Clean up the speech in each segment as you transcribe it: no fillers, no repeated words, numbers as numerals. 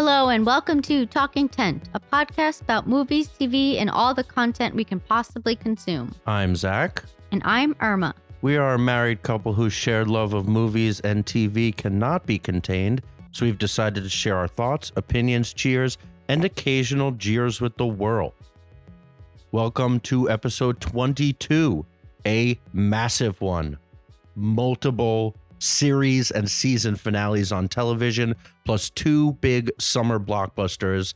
Hello and welcome to Talking Tent, a podcast about movies, TV, and all the content we can possibly consume. I'm Zach. And I'm Irma. We are a married couple whose shared love of movies and TV cannot be contained, so we've decided to share our thoughts, opinions, cheers, and occasional jeers with the world. Welcome to episode 22, a massive one. Multiple series and season finales on television, plus two big summer blockbusters.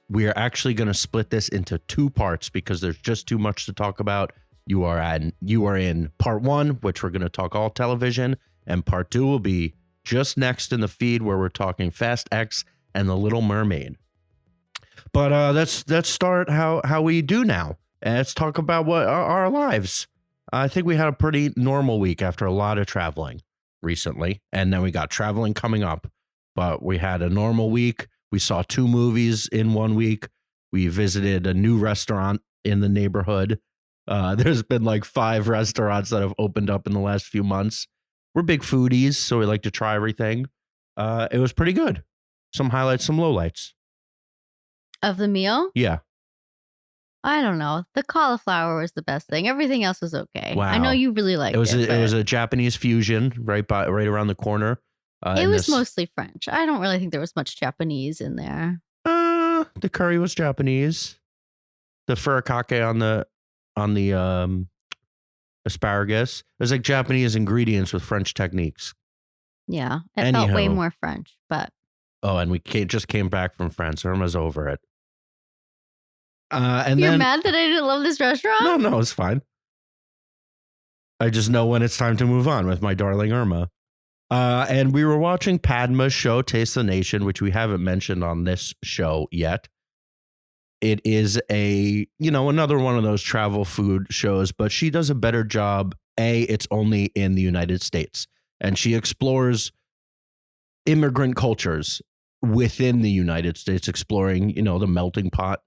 We are actually going to split this into two parts because there's just too much to talk about. You are in part one, which we're going to talk all television, and part two will be just next in the feed where we're talking Fast X and The Little Mermaid. But let's start how we do now, and let's talk about what our lives. I think we had a pretty normal week after a lot of traveling recently, and then we got traveling coming up. But we had a normal week. We saw two movies in 1 week. We visited a new restaurant in the neighborhood. There's been like 5 restaurants that have opened up in the last few months. We're big foodies, so we like to try everything. It was pretty good. Some highlights, some lowlights. Of the meal? Yeah. I don't know. The cauliflower was the best thing. Everything else was okay. Wow. I know you really liked it. It was a Japanese fusion right around the corner. It was mostly French. I don't really think there was much Japanese in there. The curry was Japanese. The furikake on the asparagus. There's like Japanese ingredients with French techniques. Yeah, it felt way more French, but. Oh, and we just came back from France. Irma's over it. You're mad that I didn't love this restaurant? No, it's fine. I just know when it's time to move on with my darling Irma. And we were watching Padma's show, Taste the Nation, which we haven't mentioned on this show yet. It is another one of those travel food shows, but she does a better job. It's only in the United States, and she explores immigrant cultures within the United States, exploring, the melting pot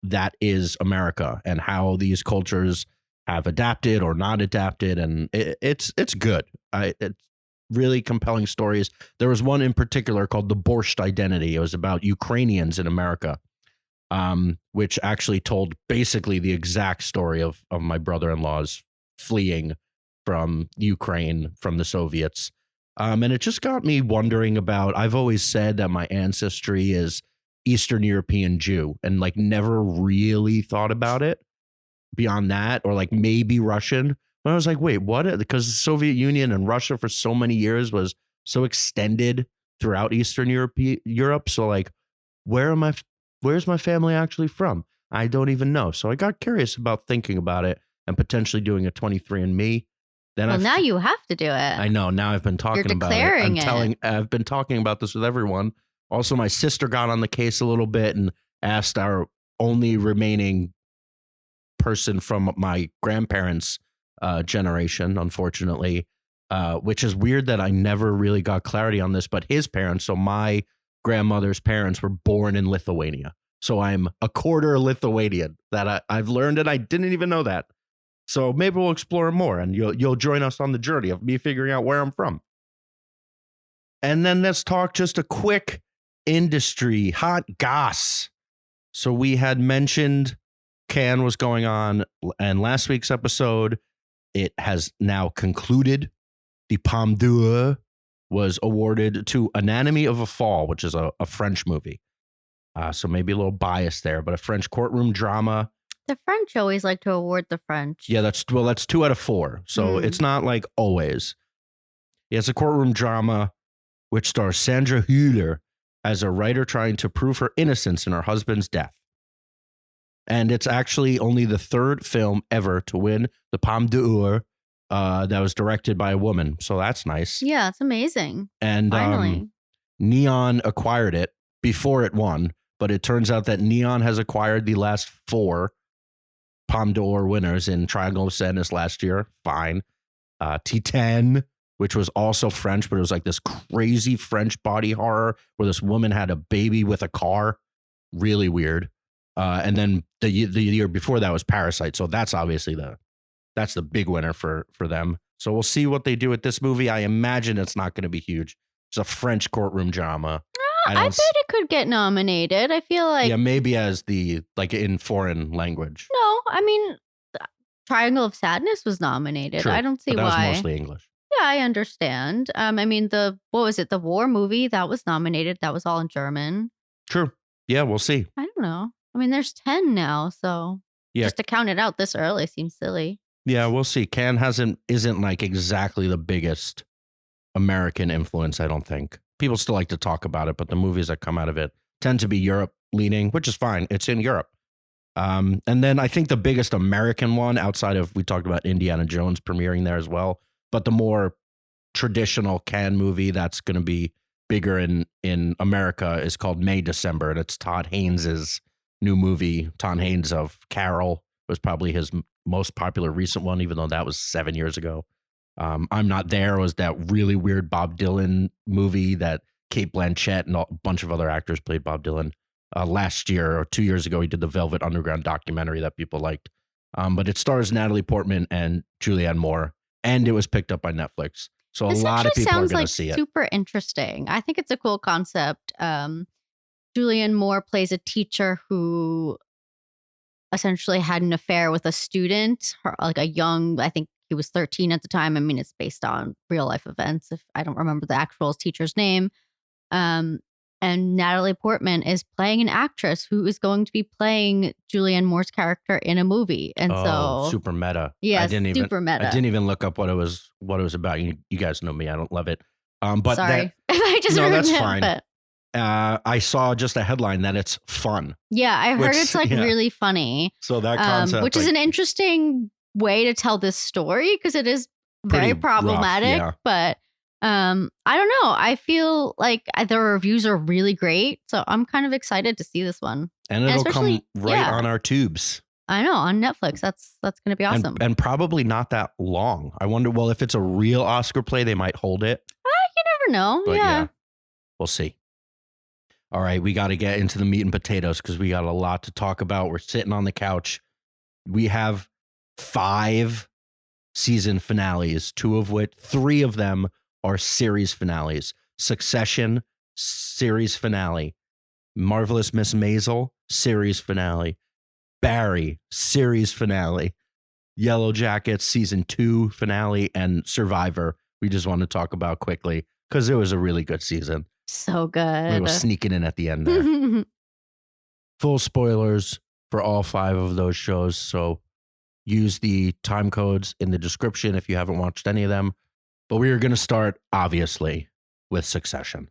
that is America and how these cultures have adapted or not adapted. And it's good. It's really compelling stories. There was one in particular called The Borscht Identity. It was about Ukrainians in America, which actually told basically the exact story of my brother-in-law's fleeing from Ukraine from the Soviets. And it just got me wondering about, I've always said that my ancestry is Eastern European Jew and like never really thought about it beyond that, or like maybe Russian. But I was like, wait, what? Because the Soviet Union and Russia for so many years was so extended throughout Eastern Europe. So like, where's my family actually from? I don't even know. So I got curious about thinking about it and potentially doing a 23andMe. Now you have to do it. I know. Now I've been talking about it. I've been talking about this with everyone. Also, my sister got on the case a little bit and asked our only remaining person from my grandparents' generation, unfortunately, which is weird that I never really got clarity on this. But his parents, so my grandmother's parents, were born in Lithuania. So I'm a quarter Lithuanian. That I've learned, and I didn't even know that. So maybe we'll explore more, and you'll join us on the journey of me figuring out where I'm from. And then let's talk just a quick industry hot goss. So we had mentioned Cannes was going on, and last week's episode, it has now concluded. The Palme d'Or was awarded to Anatomy of a Fall, which is a French movie. So maybe a little biased there, but a French courtroom drama. The French always like to award the French. Yeah, that's 2 out of 4. So it's not like always. It's a courtroom drama which stars Sandra Hüller as a writer trying to prove her innocence in her husband's death. And it's actually only the 3rd film ever to win the Palme d'Or that was directed by a woman. So that's nice. Yeah, it's amazing. And finally, Neon acquired it before it won, but it turns out that Neon has acquired the last 4 Palme d'Or winners in Triangle of Sadness last year. Fine. T10, which was also French, but it was like this crazy French body horror where this woman had a baby with a car. Really weird. And then the year before that was Parasite. So that's obviously that's the big winner for them. So we'll see what they do with this movie. I imagine it's not going to be huge. It's a French courtroom drama. I I don't. bet it could get nominated. I feel like Yeah, maybe as the like in foreign language. no. I mean, Triangle of Sadness was nominated. True, I don't see but that was why. mostly English. Yeah, I understand. I mean, what was it? The War movie that was nominated. That was all in German. True. Yeah, we'll see. I don't know. I mean, there's 10 now, so Yeah. just to count it out this early seems silly. Yeah, we'll see. Cannes isn't like exactly the biggest American influence, I don't think. People still like to talk about it, but the movies that come out of it tend to be Europe leaning, which is fine. It's in Europe. And then I think the biggest American one outside of, we talked about Indiana Jones premiering there as well, but the more traditional Cannes movie that's going to be bigger in America is called May December, and it's Todd Haynes's new movie. Todd Haynes of Carol was probably his most popular recent one, even though that was 7 years ago. I'm Not There was that really weird Bob Dylan movie that Cate Blanchett and a bunch of other actors played Bob Dylan. Last year or 2 years ago, he did the Velvet Underground documentary that people liked. But it stars Natalie Portman and Julianne Moore, and it was picked up by Netflix. So This a lot of actually people are sounds going like to see it. super interesting. I think it's a cool concept. Julianne Moore plays a teacher who essentially had an affair with a student, like a young, I think he was 13 at the time. I mean, it's based on real life events. If I don't remember the actual teacher's name. And Natalie Portman is playing an actress who is going to be playing Julianne Moore's character in a movie. And so super meta. yeah, I super meta. didn't even look up what it was about. You guys know me. I don't love it. But sorry, I just no, ruined that's it, fine. but I saw just a headline that it's fun. yeah, I heard Which- it's like yeah. really funny. So that concept, Which is an interesting way to tell this story because it is very Pretty rough, problematic. yeah. But I don't know. I feel like the reviews are really great, so I'm kind of excited to see this one. and it'll come especially- right yeah. on our tubes. I know, on Netflix. That's going to be awesome. And probably not that long. I wonder, well, if it's a real Oscar play, they might hold it. You never know. But yeah. we'll see. All right, we got to get into the meat and potatoes because we got a lot to talk about. We're sitting on the couch. We have 5 season finales, 3 of them are series finales. Succession, series finale. Marvelous Miss Maisel, series finale. Barry, series finale. Yellowjackets, season 2 finale, and Survivor. We just want to talk about quickly because it was a really good season. So We good. were sneaking in at the end there. Full spoilers for all 5 of those shows. So use the time codes in the description if you haven't watched any of them. But we are going to start, obviously, with Succession.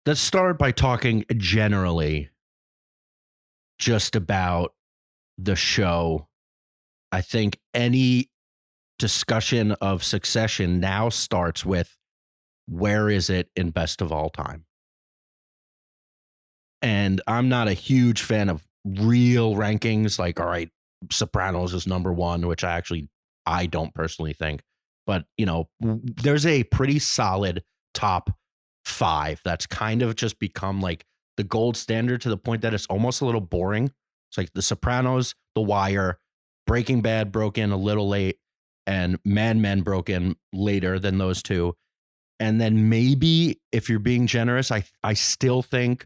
Let's start by talking generally just about the show. I think any discussion of Succession now starts with where is it in best of all time? And I'm not a huge fan of real rankings like, all right, Sopranos is number 1, which I don't personally think. But, there's a pretty solid top 5 that's kind of just become like the gold standard to the point that it's almost a little boring. It's like The Sopranos, The Wire, Breaking Bad broke in a little late, and Mad Men broke in later than those 2. And then maybe, if you're being generous, I still think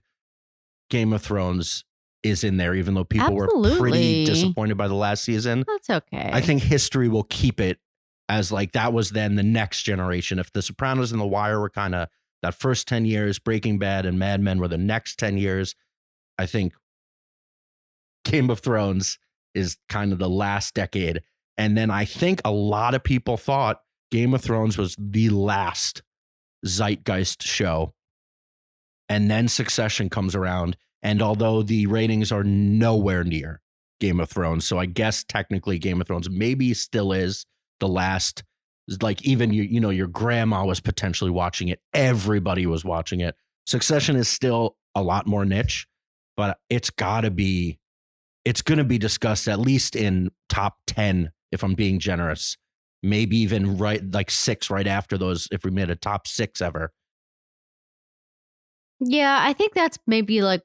Game of Thrones is in there, even though people were pretty Absolutely. disappointed by the last season. That's okay. I think history will keep it as like that was then the next generation. If The Sopranos and The Wire were kind of that first 10 years, Breaking Bad and Mad Men were the next 10 years, I think Game of Thrones is kind of the last decade. And then I think a lot of people thought Game of Thrones was the last zeitgeist show. And then Succession comes around. And although the ratings are nowhere near Game of Thrones, so I guess technically Game of Thrones maybe still is the last, like even your grandma was potentially watching it. Everybody was watching it. Succession is still a lot more niche, but it's going to be discussed at least in top 10, if I'm being generous. Maybe even like 6 right after those, if we made a top 6 ever. Yeah, I think that's maybe like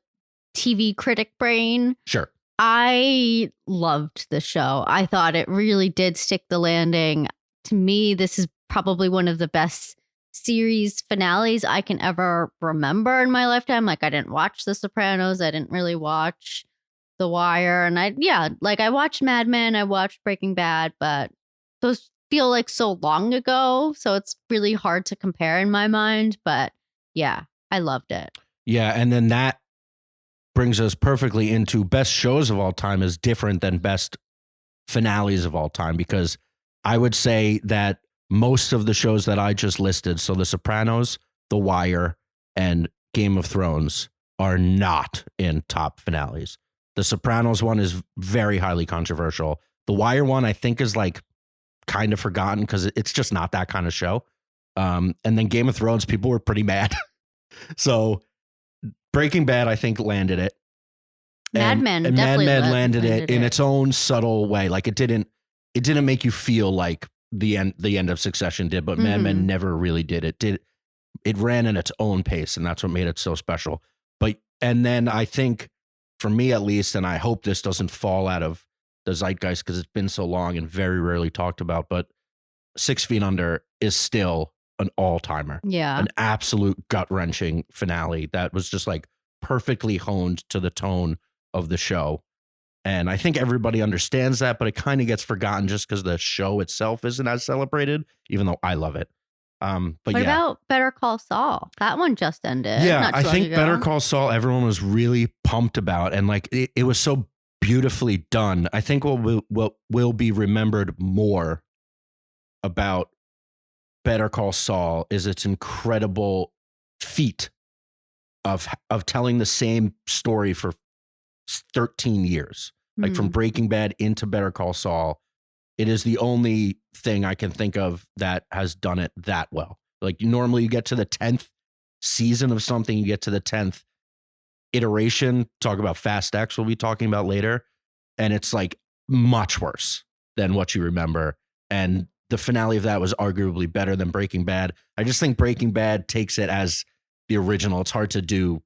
TV critic brain. Sure. I loved the show. I thought it really did stick the landing. To me, this is probably one of the best series finales I can ever remember in my lifetime. Like, I didn't watch The Sopranos. I didn't really watch The Wire. And I watched Mad Men, I watched Breaking Bad, but those feel like so long ago. So it's really hard to compare in my mind. But yeah, I loved it. Yeah. And then that brings us perfectly into best shows of all time is different than best finales of all time, because I would say that most of the shows that I just listed, so The Sopranos, The Wire, and Game of Thrones, are not in top finales. The Sopranos one is very highly controversial. The Wire one, I think, is like kind of forgotten because it's just not that kind of show. And then Game of Thrones, people were pretty mad. So Breaking Bad, I think, landed it. Mad Men and definitely Mad Men landed it in it. its own subtle way. Like it didn't make you feel like the end of Succession did, but Mad Men never really did. It ran in its own pace, and that's what made it so special. And then I think, for me at least, and I hope this doesn't fall out of the zeitgeist because it's been so long and very rarely talked about, but 6 Feet Under is still an all-timer. Yeah. An absolute gut-wrenching finale that was just like perfectly honed to the tone of the show. And I think everybody understands that, but it kind of gets forgotten just because the show itself isn't as celebrated, even though I love it. But what about Better Call Saul? That one just ended. Yeah, I think Better Call Saul, everyone was really pumped about, and like it was so beautifully done. I think what will be remembered more about Better Call Saul is its incredible feat of telling the same story for 13 years, like from Breaking Bad into Better Call Saul. It is the only thing I can think of that has done it that well. Like normally you get to the 10th season of something, you get to the 10th iteration, talk about Fast X we'll be talking about later, and it's like much worse than what you remember. And the finale of that was arguably better than Breaking Bad. I just think Breaking Bad takes it as the original. It's hard to do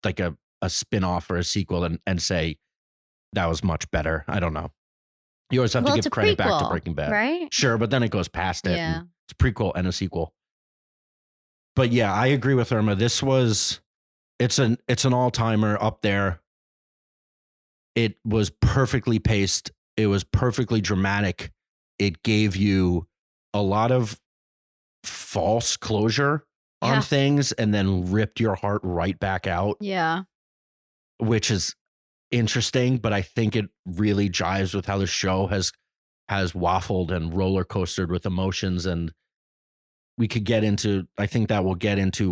like a spin-off or a sequel and say that was much better. I don't know. You always have to give credit back to Breaking Bad. Right? Sure, but then it goes past it. Yeah. It's a prequel and a sequel. But yeah, I agree with Irma. This was it's an all-timer up there. It was perfectly paced. It was perfectly dramatic. It gave you a lot of false closure on things and then ripped your heart right back out. Yeah. Which is interesting, but I think it really jives with how the show has waffled and roller coastered with emotions. And we could get into, I think that we'll get into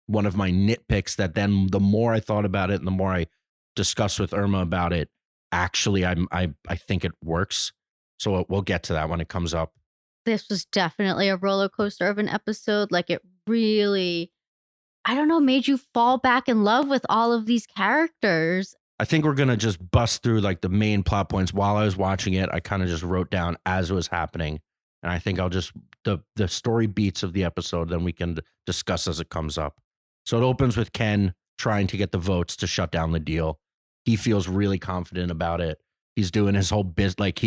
one of my nitpicks that then the more I thought about it and the more I discussed with Irma about it, actually I think it works. So we'll get to that when it comes up. This was definitely a roller coaster of an episode. Like it really, I don't know, made you fall back in love with all of these characters. I think we're going to just bust through like the main plot points. While I was watching it, I kind of just wrote down as it was happening. And I think I'll just, the story beats of the episode, then we can discuss as it comes up. So it opens with Ken trying to get the votes to shut down the deal. He feels really confident about it. He's doing his whole like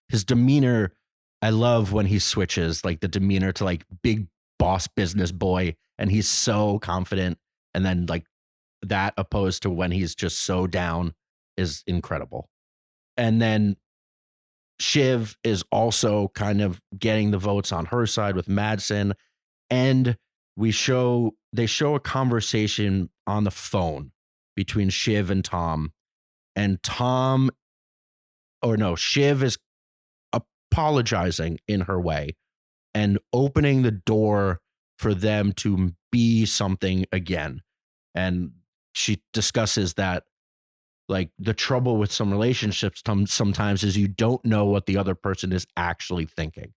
his demeanor. I love when he switches like the demeanor to like big boss business boy. And he's so confident. And then like that opposed to when he's just so down is incredible. And then Shiv is also kind of getting the votes on her side with Madsen. And they show a conversation on the phone between Shiv and Tom. And Shiv is apologizing in her way and opening the door for them to be something again. And she discusses that like the trouble with some relationships sometimes is you don't know what the other person is actually thinking.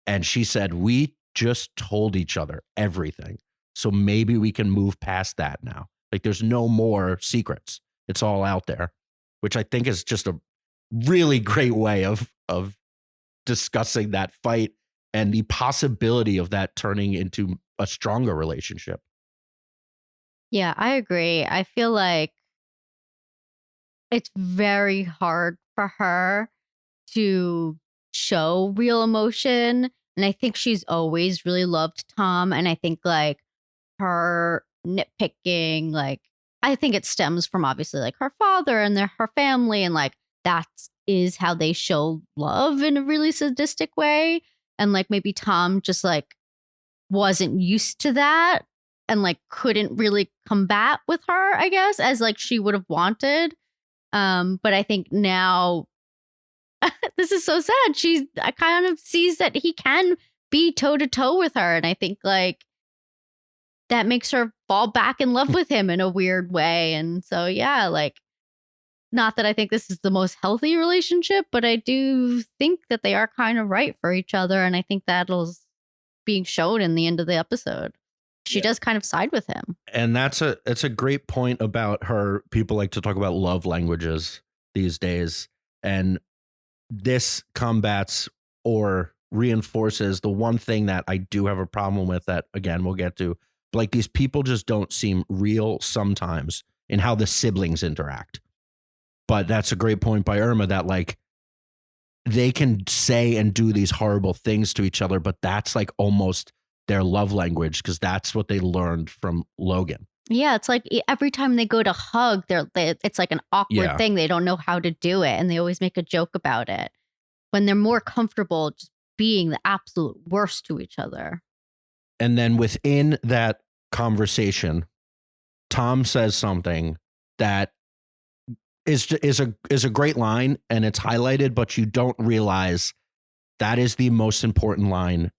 And she said, we just told each other everything. So maybe we can move past that now. Like there's no more secrets. It's all out there, which I think is just a really great way of discussing that fight and the possibility of that turning into a stronger relationship. Yeah, I agree. I feel like it's very hard for her to show real emotion And I think she's always really loved Tom. And I think like her nitpicking, like, I think it stems from obviously like her father and her family. And like that is how they show love in a really sadistic way. And like maybe Tom just like wasn't used to that and like couldn't really combat with her, I guess, as like she would have wanted. But I think now this is so sad. She kind of sees that he can be toe to toe with her. And I think like that makes her fall back in love with him in a weird way. And so, yeah, like, not that I think this is the most healthy relationship, but I do think that they are kind of right for each other. And I think that'll being shown in the end of the episode. She does kind of side with him. And it's a great point about her. People like to talk about love languages these days. And this combats or reinforces the one thing that I do have a problem with that, again, we'll get to. Like, these people just don't seem real sometimes in how the siblings interact. But that's a great point by Irma that like they can say and do these horrible things to each other, but that's like almost their love language because that's what they learned from Logan. Yeah, it's like every time they go to hug, it's like an awkward thing. They don't know how to do it, and they always make a joke about it when they're more comfortable just being the absolute worst to each other. And then within that conversation, Tom says something that is a great line, and it's highlighted, but you don't realize that is the most important line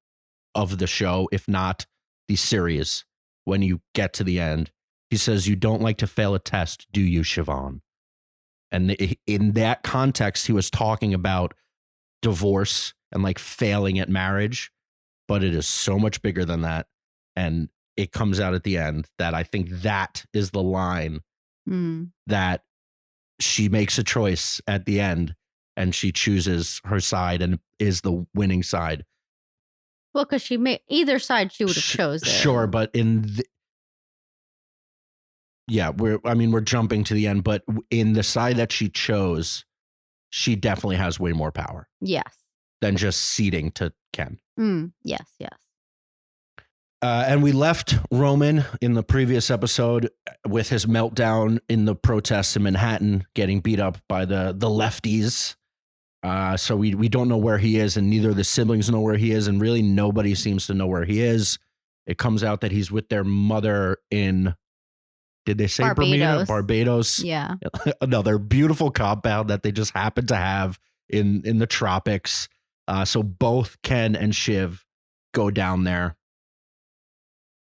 of the show, if not the series. When you get to the end, he says, "You don't like to fail a test, do you, Siobhan?" And in that context, he was talking about divorce and like failing at marriage, but it is so much bigger than that. And it comes out at the end that I think that is the line that she makes a choice at the end and she chooses her side and is the winning side. Well, because she made either side she would have chosen. Sure, but we're jumping to the end, but in the side that she chose, she definitely has way more power. Yes. Than just ceding to Ken. Yes. And we left Roman in the previous episode with his meltdown in the protests in Manhattan, getting beat up by the lefties. So we don't know where he is, and neither of the siblings know where he is, and really nobody seems to know where he is. It comes out that he's with their mother in, did they say Bermuda? Barbados. Yeah. Another beautiful compound that they just happen to have in the tropics. So both Ken and Shiv go down there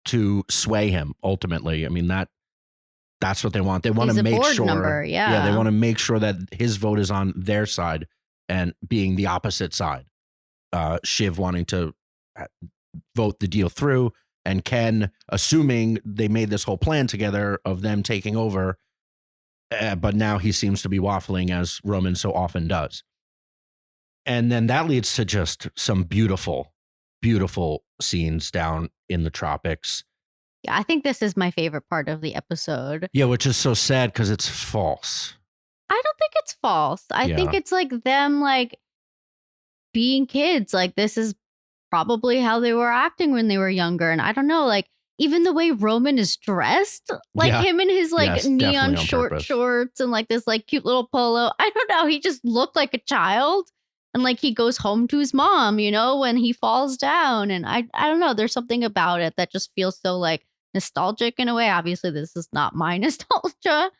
to sway him ultimately. I mean, that's what they want. They want to make sure. Yeah, they want to make sure that his vote is on their side and being the opposite side. Shiv wanting to vote the deal through, and Ken assuming they made this whole plan together of them taking over. But now he seems to be waffling, as Roman so often does. And then that leads to just some beautiful, beautiful scenes down in the tropics. Yeah, I think this is my favorite part of the episode. Yeah, which is so sad because it's false. I don't think it's false. I think it's like them like being kids. Like this is probably how they were acting when they were younger. And I don't know, like even the way Roman is dressed, like him in his like neon shorts and like this like cute little polo. I don't know. He just looked like a child. And like he goes home to his mom, you know, when he falls down. And I don't know. There's something about it that just feels so like nostalgic in a way. Obviously, this is not my nostalgia,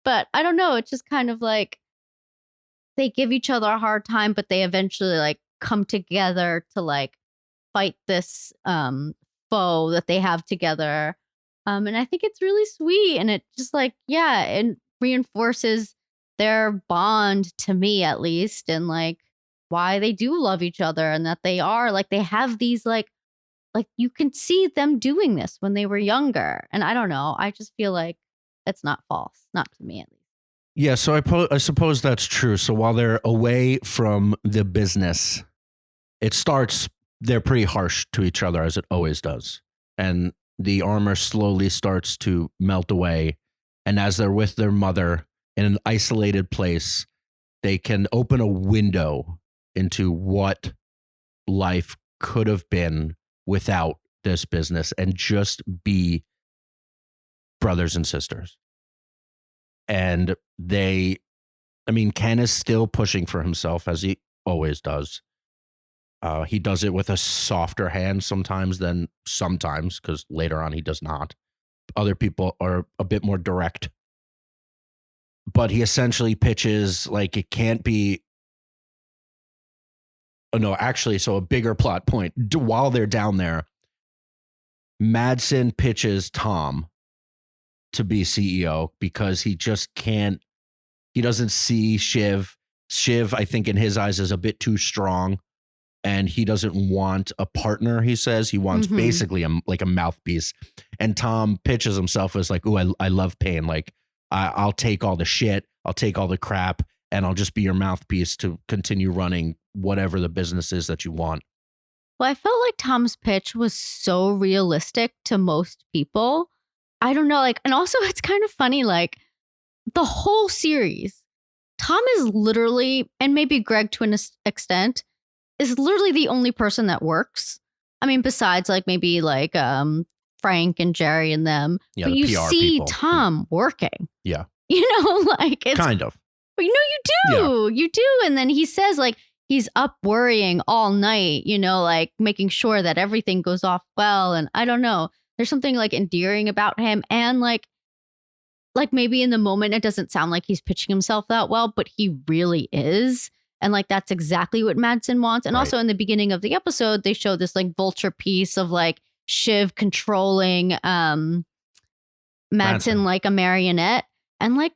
but I don't know. It's just kind of like they give each other a hard time, but they eventually like come together to like fight this foe that they have together. And I think it's really sweet. And it just like, it reinforces their bond to me at least. And like, why they do love each other and that they are like they have these like you can see them doing this when they were younger. And I don't know, I just feel like it's not false, not to me at least. Yeah, so I suppose that's true. So while they're away from the business, they're pretty harsh to each other, as it always does, and the armor slowly starts to melt away. And as they're with their mother in an isolated place, they can open a window into what life could have been without this business and just be brothers and sisters. And Ken is still pushing for himself as he always does. He does it with a softer hand sometimes because later on he does not. Other people are a bit more direct. But he essentially pitches like it can't be. Oh, no, actually, so a bigger plot point. While they're down there, Madsen pitches Tom to be CEO because he just can't. He doesn't see Shiv. Shiv, I think, in his eyes, is a bit too strong. And he doesn't want a partner, he says. He wants basically a mouthpiece. And Tom pitches himself as like, ooh, I love pain. Like, I'll take all the shit. I'll take all the crap. And I'll just be your mouthpiece to continue running whatever the business is that you want. Well, I felt like Tom's pitch was so realistic to most people. I don't know. Like, and also it's kind of funny, like the whole series, Tom is literally, and maybe Greg to an extent, is literally the only person that works. I mean, besides like maybe like Frank and Jerry and them. Yeah, but the you PR see people. Tom working. Yeah. Like it's kind of. But you do. You do. And then he says like he's up worrying all night, like making sure that everything goes off well. And I don't know. There's something like endearing about him. And like maybe in the moment it doesn't sound like he's pitching himself that well, but he really is. And like that's exactly what Madsen wants. And also in the beginning of the episode, they show this like vulture piece of like Shiv controlling Madsen like a marionette. And like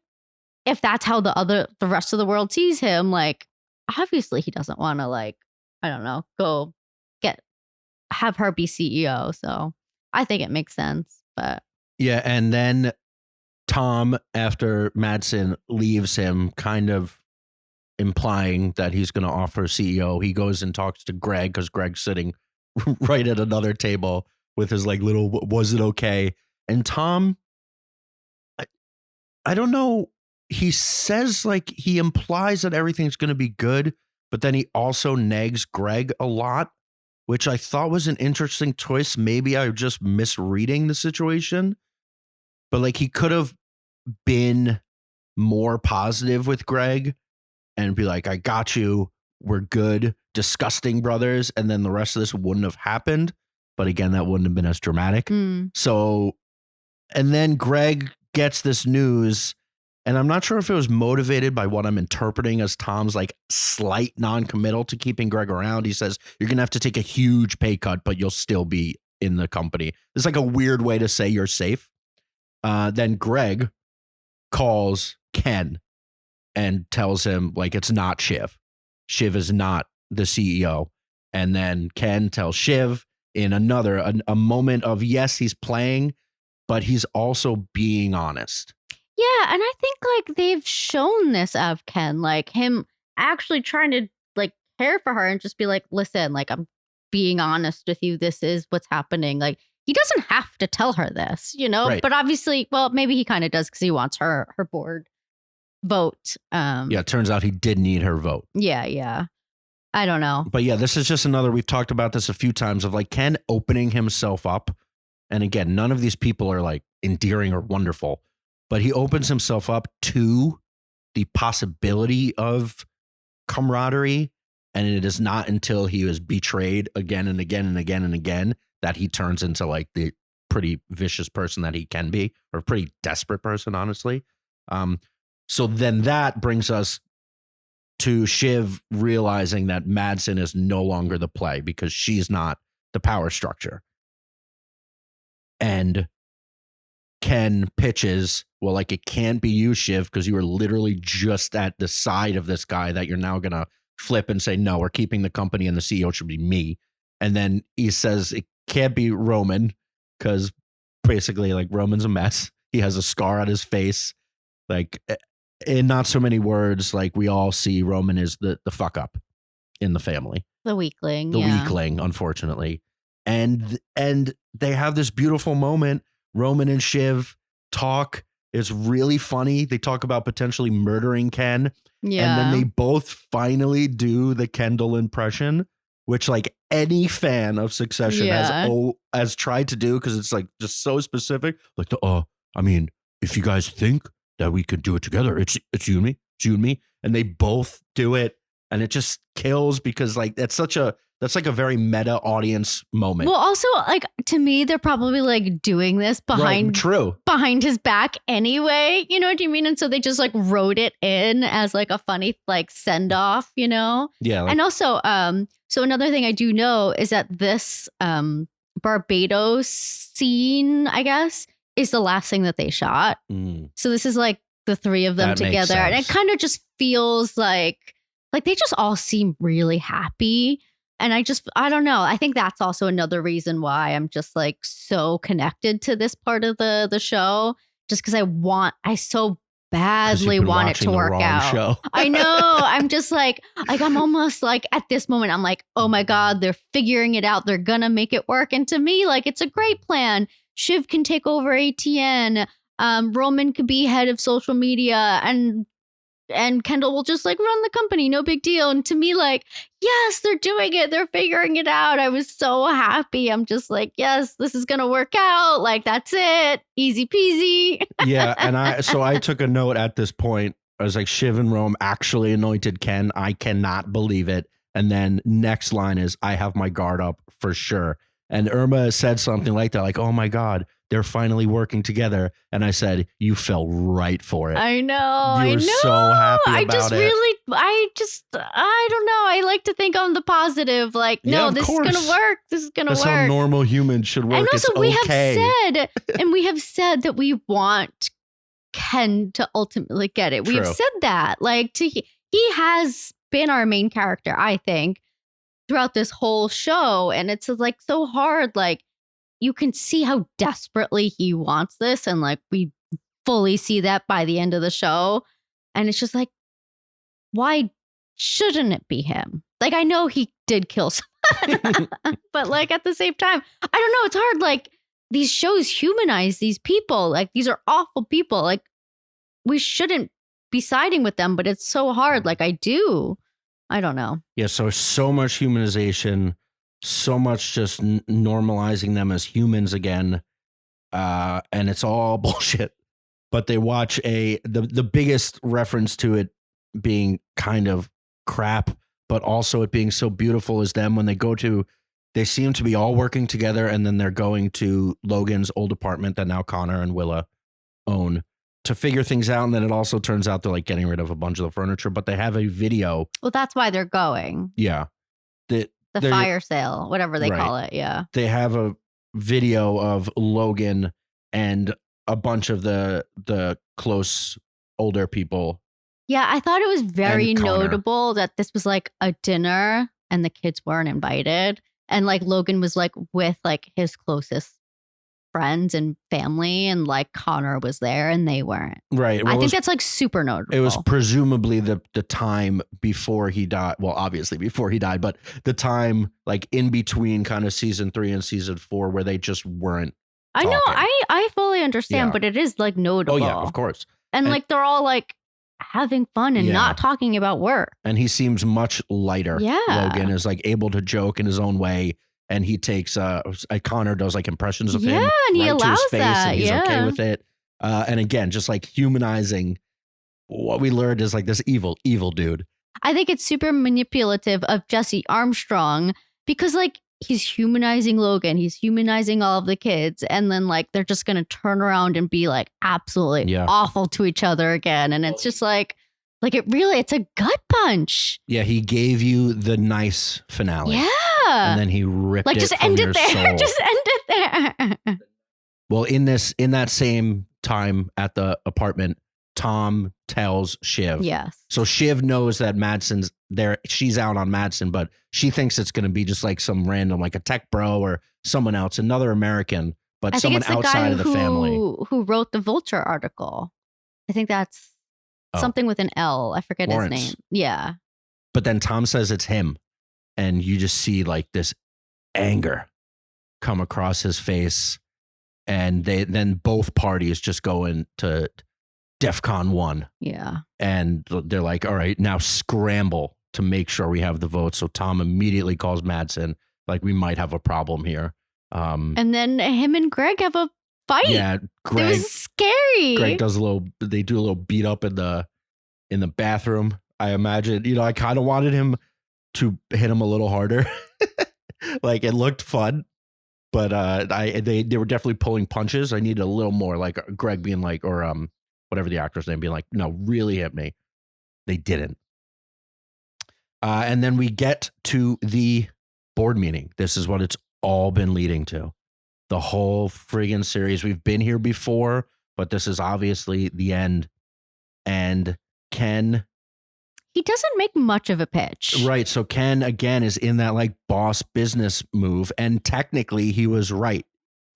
if that's how the rest of the world sees him, like obviously he doesn't want to like, I don't know, go have her be CEO. So I think it makes sense. But yeah, and then Tom, after Madsen leaves him, kind of implying that he's going to offer CEO, he goes and talks to Greg because Greg's sitting right at another table with his like little "was it okay?" And Tom, I don't know. He says like he implies that everything's going to be good, but then he also nags Greg a lot, which I thought was an interesting choice. Maybe I was just misreading the situation, but like he could have been more positive with Greg and be like, I got you. We're good. Disgusting brothers. And then the rest of this wouldn't have happened. But again, that wouldn't have been as dramatic. So, and then Greg gets this news, and I'm not sure if it was motivated by what I'm interpreting as Tom's like slight non-committal to keeping Greg around. He says, you're going to have to take a huge pay cut, but you'll still be in the company. It's like a weird way to say you're safe. Then Greg calls Ken and tells him like it's not Shiv. Shiv is not the CEO. And then Ken tells Shiv in a moment of, yes, he's playing, but he's also being honest. Yeah, and I think like they've shown this of Ken, like him actually trying to like care for her and just be like, listen, like I'm being honest with you. This is what's happening. Like he doesn't have to tell her this, Right. But obviously, well, maybe he kind of does because he wants her board vote. Yeah, it turns out he did need her vote. Yeah. I don't know. But yeah, this is just another, we've talked about this a few times, of like Ken opening himself up. And again, none of these people are like endearing or wonderful, but he opens himself up to the possibility of camaraderie. And it is not until he is betrayed again and again and again and again that he turns into like the pretty vicious person that he can be, or a pretty desperate person, honestly. So then that brings us to Shiv realizing that Madsen is no longer the play because she's not the power structure. And Ken pitches, well, like it can't be you, Shiv, because you were literally just at the side of this guy that you're now going to flip and say, no, we're keeping the company and the CEO should be me. And then he says it can't be Roman because basically like Roman's a mess. He has a scar on his face. Like in not so many words, like we all see Roman is the fuck up in the family. The weakling. The weakling, unfortunately. And they have this beautiful moment. Roman and Shiv talk. It's really funny. They talk about potentially murdering Ken. Yeah. And then they both finally do the Kendall impression, which like any fan of Succession has tried to do because it's like just so specific. Like I mean, if you guys think that we could do it together, it's you and me, and they both do it, and it just kills because like that's like a very meta audience moment. Well, also, like, to me, they're probably like doing this behind his back anyway. You know what I mean? And so they just like wrote it in as like a funny like send off, you know? Yeah. And also, so another thing I do know is that this Barbados scene, I guess, is the last thing that they shot. So this is like the three of them together. And it kind of just feels like they just all seem really happy. And I don't know. I think that's also another reason why I'm just like so connected to this part of the show, just because I so badly want it to work out. Show. I know. I'm just like I'm almost like at this moment, I'm like, oh my God, they're figuring it out. They're going to make it work. And to me, like, it's a great plan. Shiv can take over ATN. Roman could be head of social media, and Kendall will just like run the company. No big deal. And to me, like, yes, they're doing it. They're figuring it out. I was so happy. I'm just like, yes, this is going to work out. Like, that's it. Easy peasy. Yeah. And I took a note at this point. I was like, Shiv and Rome actually anointed Ken. I cannot believe it. And then next line is, I have my guard up for sure. And Irma said something like that, like, oh my God, they're finally working together. And I said, you fell right for it. I know. You're so happy about it. I don't know. I like to think on the positive. Like, no, this is going to work. This is going to work. That's how normal humans should work. And also, we have said that we want Ken to ultimately get it. True. We have said that. Like, he has been our main character, I think, throughout this whole show. And it's like so hard. Like, you can see how desperately he wants this. And like, we fully see that by the end of the show. And it's just like, why shouldn't it be him? Like, I know he did kill someone, but like at the same time, I don't know. It's hard. Like, these shows humanize these people. Like, these are awful people. Like, we shouldn't be siding with them, but it's so hard. Like, I don't know. Yeah. So much humanization, so much just normalizing them as humans again. And it's all bullshit. But they watch the biggest reference to it being kind of crap, but also it being so beautiful is them when they seem to be all working together, and then they're going to Logan's old apartment that now Connor and Willa own to figure things out. And then it also turns out they're like getting rid of a bunch of the furniture, but they have a video. Well, that's why they're going. Yeah. The fire sale, whatever they call it. Yeah. They have a video of Logan and a bunch of the close older people. Yeah, I thought it was very notable that this was like a dinner and the kids weren't invited. And like Logan was like with like his closest friends and family, and like Connor was there and they weren't. Right. Well, I think that's like super notable. It was presumably the time before he died. Well, obviously before he died, but the time like in between kind of season 3 and season 4 where they just weren't talking. I know. I fully understand, but it is like notable. Oh yeah, of course. And like they're all like having fun and not talking about work. And he seems much lighter. Yeah. Logan is like able to joke in his own way. And he takes Connor does like impressions of him and he right allows to his face, that. and he's okay with it. And again, just like humanizing what we learned is like this evil dude. I think it's super manipulative of Jesse Armstrong because like he's humanizing Logan, he's humanizing all of the kids, and then like they're just gonna turn around and be like absolutely awful to each other again. And it's just like it's a gut punch. Yeah, he gave you the nice finale. Yeah. And then he ripped it just from end your it there. soul. Just end it there. Well, in that same time at the apartment, Tom tells Shiv. Yes. So Shiv knows that Madsen's there. She's out on Madsen, but she thinks it's going to be just like some random, like a tech bro or someone else, another American, but someone outside of the family. Who wrote the Vulture article. I think that's something with an L. I forget Lawrence. his name. Yeah. But then Tom says it's him. And you just see like this anger come across his face. And then both parties just go into DEFCON 1. Yeah. And they're like, all right, now scramble to make sure we have the votes. So Tom immediately calls Madsen, like, we might have a problem here. And then him and Greg have a fight. Yeah, It was scary. Greg does they do a little beat up in the bathroom. I imagine, I kind of wanted him to hit him a little harder. Like, it looked fun, but they were definitely pulling punches. I needed a little more, like Greg being like, or whatever the actor's name, being like, no, really hit me. They didn't. And then we get to the board meeting. This is what it's all been leading to. The whole friggin' series. We've been here before, but this is obviously the end. And Ken, he doesn't make much of a pitch. Right. So Ken, again, is in that like boss business move. And technically he was right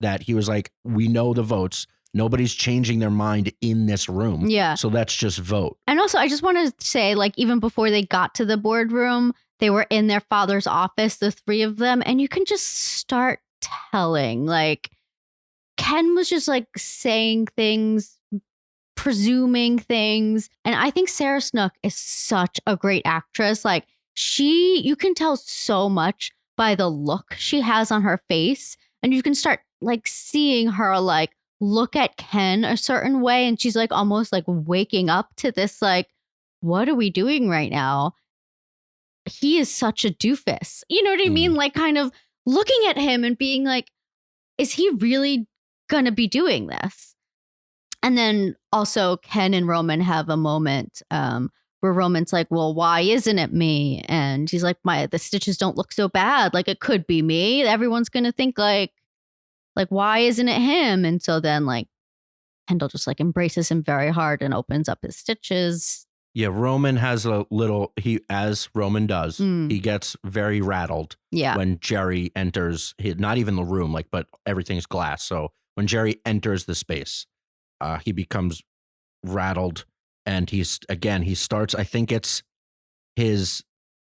that he was like, we know the votes. Nobody's changing their mind in this room. Yeah. So let's just vote. And also, I just want to say, like, even before they got to the boardroom, they were in their father's office, the three of them. And you can just start telling, like, Ken was just like saying things, presuming things. And I think Sarah Snook is such a great actress. Like, you can tell so much by the look she has on her face. And you can start like seeing her like look at Ken a certain way. And she's like almost like waking up to this, like, what are we doing right now? He is such a doofus. You know what I mean? Like, kind of looking at him and being like, is he really gonna be doing this? And then also Ken and Roman have a moment where Roman's like, well, why isn't it me? And he's like, the stitches don't look so bad. Like, it could be me. Everyone's going to think like, why isn't it him? And so then like Kendall just like embraces him very hard and opens up his stitches. Yeah. Roman has as Roman does, he gets very rattled when Jerry enters not even the room, like, but everything's glass. So when Jerry enters the space, he becomes rattled, and he starts, I think it's he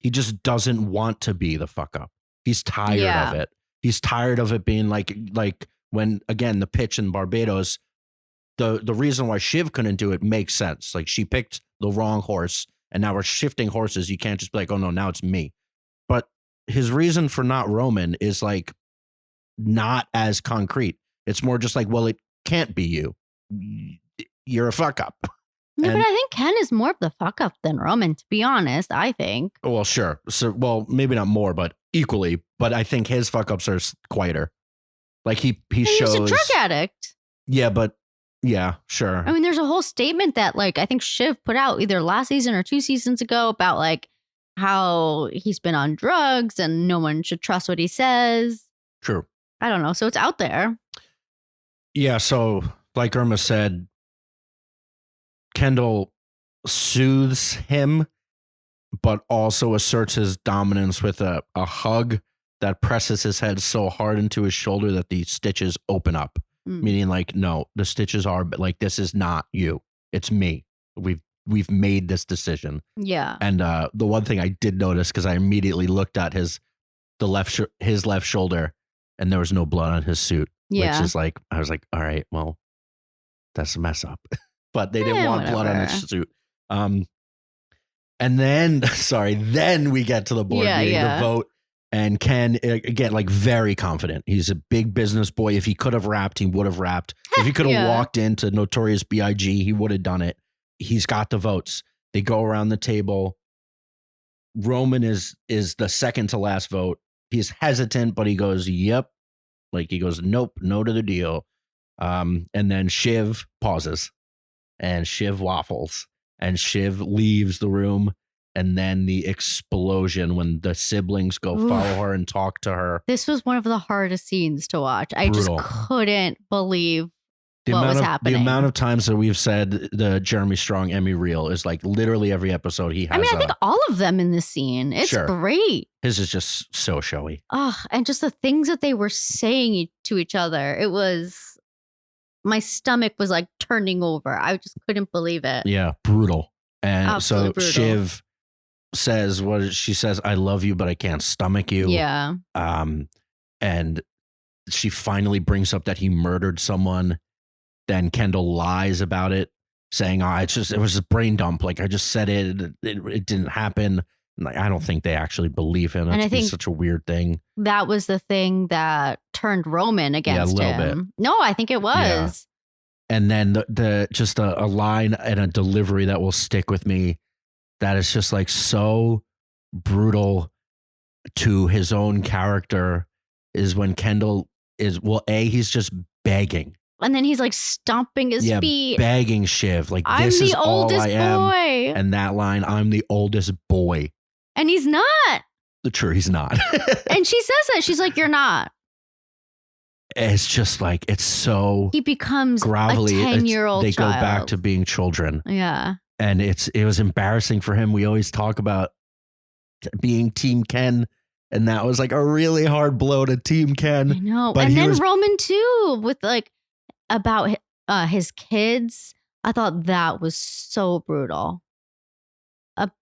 just doesn't want to be the fuck up. He's tired of it. He's tired of it being like when, again, the pitch in Barbados, the reason why Shiv couldn't do it makes sense. Like, she picked the wrong horse, and now we're shifting horses. You can't just be like, oh no, now it's me. But his reason for not Roman is like not as concrete. It's more just like, well, it can't be you. You're a fuck up. Yeah, but I think Ken is more of the fuck up than Roman, to be honest, I think. Well, sure. So, well, maybe not more, but equally. But I think his fuck ups are quieter. Like, he shows. He's a drug addict. Yeah, but yeah, sure. I mean, there's a whole statement that, like, I think Shiv put out either last season or 2 seasons ago about, like, how he's been on drugs and no one should trust what he says. True. I don't know. So it's out there. Yeah. So, like Irma said, Kendall soothes him, but also asserts his dominance with a hug that presses his head so hard into his shoulder that the stitches open up. Meaning, like, no, the stitches are, but like, this is not you. It's me. We've made this decision. Yeah. And the one thing I did notice, because I immediately looked at his left shoulder, and there was no blood on his suit. Yeah. Which is like, I was like, all right, well, that's a mess up. But they didn't want blood on his suit. And then, then we get to the board meeting, the vote. And Ken, again, like, very confident. He's a big business boy. If he could have rapped, he would have rapped. If he could have walked into Notorious B.I.G., he would have done it. He's got the votes. They go around the table. Roman is the second to last vote. He's hesitant, but he goes, yep. Like, he goes, nope, no to the deal. And then Shiv pauses. And Shiv waffles. And Shiv leaves the room. And then the explosion when the siblings go follow her and talk to her. This was one of the hardest scenes to watch. I just couldn't believe what was happening. The amount of times that we've said the Jeremy Strong Emmy reel is like literally every episode he has. I mean, I think all of them in this scene. It's great. His is just so showy. And just the things that they were saying to each other. It was, my stomach was like turning over. I just couldn't believe it. Yeah, brutal. And absolutely brutal. Shiv says she says, I love you, but I can't stomach you. Yeah. And she finally brings up that he murdered someone. Then Kendall lies about it, saying, it was a brain dump. Like, I just said it didn't happen. Like, I don't think they actually believe him. And I That'd be think such a weird thing. that was the thing that turned Roman against little him. No, I think it was. And then the just a line and a delivery that will stick with me that is just like so brutal to his own character is when Kendall is, well, he's just begging. And then he's like stomping his feet. Begging Shiv. Like, I'm this the is all oldest I am. boy. And that line, I'm the oldest boy. And he's not. True, he's not. And she says that. She's like, you're not. It's just like, it's so he becomes grovelly. A 10-year-old They child. go back to being children. Yeah. And it was embarrassing for him. We always talk about being Team Ken, and that was like a really hard blow to Team Ken. I know. But and then Roman too, with like about his kids. I thought that was so brutal.